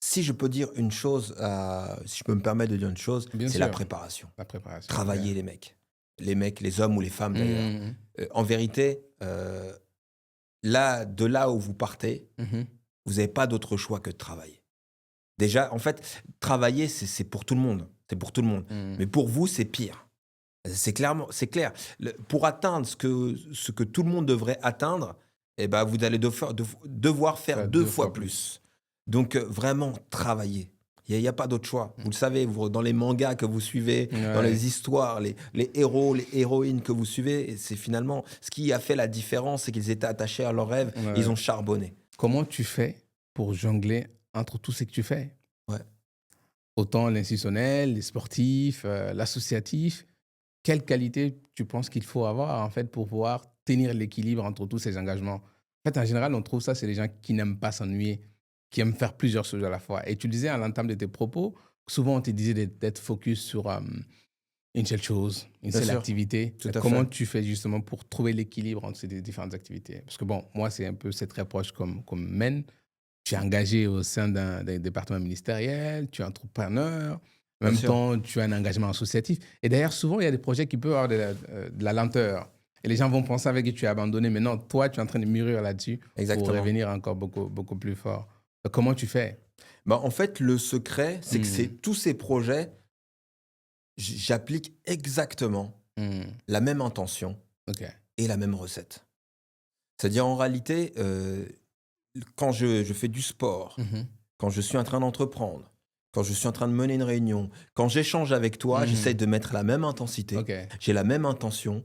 si je peux dire une chose, si je peux me permettre de dire une chose, Bien c'est la sûr, préparation. la préparation. Travailler les mecs. Les mecs, les hommes ou les femmes d'ailleurs. En vérité, de là où vous partez, vous n'avez pas d'autre choix que de travailler. Déjà, en fait, travailler, c'est pour tout le monde. C'est pour tout le monde. Mais pour vous, c'est pire. C'est clair. Pour atteindre ce que tout le monde devrait atteindre, eh ben, vous allez devoir faire Faire 2 fois plus. Donc, vraiment, travailler. Il n'y a pas d'autre choix. Vous le savez, dans les mangas que vous suivez, dans Ouais. les histoires, les héros, les héroïnes que vous suivez, et c'est finalement ce qui a fait la différence, c'est qu'ils étaient attachés à leurs rêves, Ouais. et ils ont charbonné. Comment tu fais pour jongler entre tout ce que tu fais? Ouais. Autant l'institutionnel, les sportifs, l'associatif. Quelle qualité tu penses qu'il faut avoir en fait pour pouvoir tenir l'équilibre entre tous ces engagements? En fait, en général, on trouve ça, c'est les gens qui n'aiment pas s'ennuyer, qui aiment faire plusieurs choses à la fois. Et tu le disais à l'entame de tes propos, souvent on te disait d'être focus sur une seule chose, une Bien seule sûr, activité. tout à Comment fait. tu fais justement pour trouver l'équilibre entre ces différentes activités? Parce que bon, moi, c'est un peu cette approche comme Men. Tu es engagé au sein d'un département ministériel, tu es entrepreneur, en Bien même sûr. temps, tu as un engagement associatif. Et d'ailleurs, souvent, il y a des projets qui peuvent avoir de la lenteur. Et les gens vont penser avec que tu as abandonné. Mais non, toi, tu es en train de mûrir là-dessus pour Exactement. revenir encore beaucoup, beaucoup plus fort. Comment tu fais? Bah, en fait, le secret, c'est que tous ces projets, j'applique exactement la même intention OK. et la même recette. C'est-à-dire, en réalité, quand je fais du sport, quand je suis en train d'entreprendre, quand je suis en train de mener une réunion, quand j'échange avec toi, j'essaie de mettre la même intensité, OK. j'ai la même intention.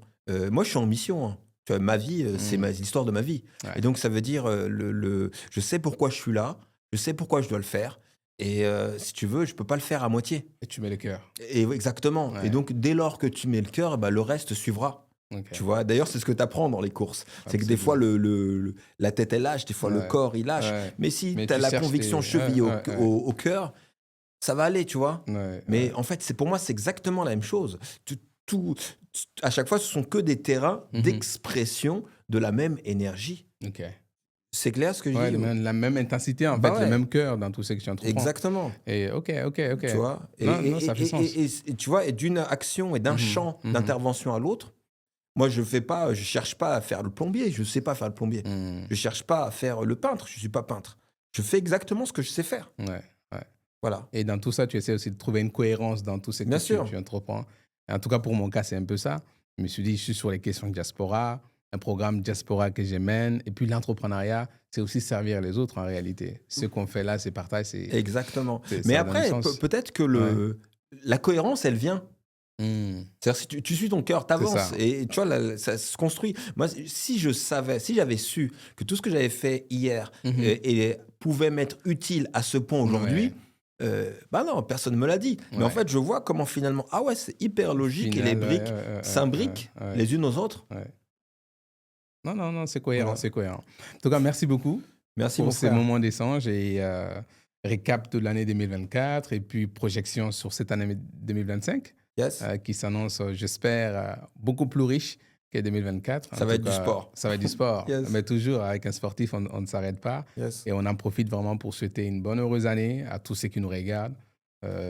Moi, je suis en mission, hein. Tu vois, ma vie, c'est l'histoire de ma vie. Ouais. Et donc, ça veut dire, je sais pourquoi je suis là, je sais pourquoi je dois le faire. Et si tu veux, je peux pas le faire à moitié. Et tu mets le cœur. Et oui, exactement. Ouais. Et donc, dès lors que tu mets le cœur, bah, le reste suivra. OK. Tu vois, d'ailleurs, c'est ce que tu apprends dans les courses. C'est que des fois, la tête, elle lâche, des fois, le Ouais. corps, il lâche. Ouais. Mais si Mais tu as tu la cherches conviction tes- chevillée ouais, ouais, ouais. au cœur, ça va aller, tu vois. Ouais, Mais ouais. en fait, pour moi, c'est exactement la même chose. À chaque fois, ce sont que des terrains d'expression de la même énergie. OK. C'est clair ce que je Ouais, dis? la même intensité, en Bah fait, le ouais. même cœur dans tout ce que tu entreprends. Exactement. Et OK. Tu vois? Non, ça fait sens. Et tu vois, et d'une action et d'un champ d'intervention à l'autre, moi, je cherche pas à faire le plombier. Je sais pas faire le plombier. Je cherche pas à faire le peintre. Je suis pas peintre. Je fais exactement ce que je sais faire. Ouais. Voilà. Et dans tout ça, tu essaies aussi de trouver une cohérence dans tout ce que Bien sûr. tu entreprends. En tout cas, pour mon cas, c'est un peu ça. Je me suis dit, je suis sur les questions de diaspora, un programme diaspora que je mène. Et puis l'entrepreneuriat, c'est aussi servir les autres en réalité. Ce qu'on fait là, c'est partage. Exactement. ça Mais donne après, sens. peut-être que la cohérence, elle vient. C'est-à-dire, si tu suis ton cœur, t'avances. ça. Et tu vois, ça se construit. Moi, si j'avais su que tout ce que j'avais fait hier et pouvait m'être utile à ce point aujourd'hui, bah non, personne ne me l'a dit. Mais en fait, je vois comment finalement, ah ouais, c'est hyper logique et les briques s'imbriquent les unes aux autres. Ouais. Non, c'est cohérent, Voilà. c'est cohérent. En tout cas, merci beaucoup Merci, mon pour ces frère. moments d'échange et récap de l'année 2024 et puis projection sur cette année 2025 Yes. qui s'annonce, j'espère, beaucoup plus riche que 2024. Ça va être du sport. Ça va être du sport. Yes. Mais toujours, avec un sportif, on ne s'arrête pas. Yes. Et on en profite vraiment pour souhaiter une bonne, heureuse année à tous ceux qui nous regardent.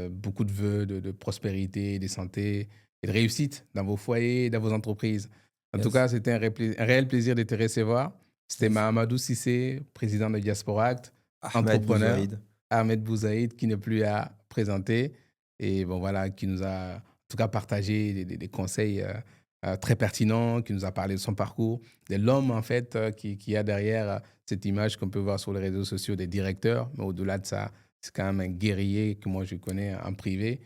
Beaucoup de vœux de prospérité, de santé et de réussite dans vos foyers, dans vos entreprises. En tout cas, c'était un réel plaisir de te recevoir. C'était Mahamadou Cissé, président de Diaspora Act, entrepreneur. Ahmed Bouzaïd, qui n'est plus à présenter. Et bon, voilà, qui nous a en tout cas partagé des conseils très pertinents, qui nous a parlé de son parcours, de l'homme en fait qui a derrière cette image qu'on peut voir sur les réseaux sociaux des directeurs. Mais au-delà de ça, c'est quand même un guerrier que moi je connais en privé,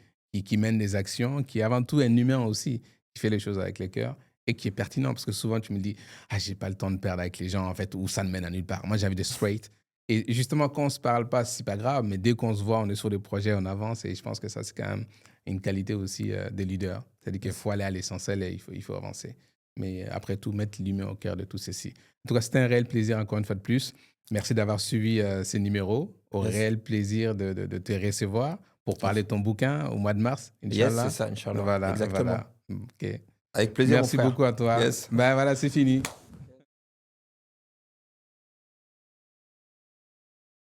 qui mène des actions, qui est avant tout un humain aussi, qui fait les choses avec le cœur et qui est pertinent. Parce que souvent tu me dis, j'ai pas le temps de perdre avec les gens en fait, ou ça ne mène à nulle part. Moi j'ai envie de straight. Et justement, quand on ne se parle pas, c'est pas grave, mais dès qu'on se voit, on est sur des projets, on avance. Et je pense que ça, c'est quand même une qualité aussi des leaders. C'est-à-dire qu'il faut aller à l'essentiel et il faut avancer. mais après tout, mettre l'humain au cœur de tout ceci. En tout cas, c'était un réel plaisir, encore une fois de plus. Merci d'avoir suivi ces numéros. Au Yes. réel plaisir de te recevoir pour parler Yes. de ton bouquin au mois de mars, Yes, c'est Inch'Allah. ça, Inch'Allah. Voilà, Exactement. voilà. Ok. Avec plaisir, mon Merci frère. beaucoup à toi. Yes. Ben voilà, c'est fini.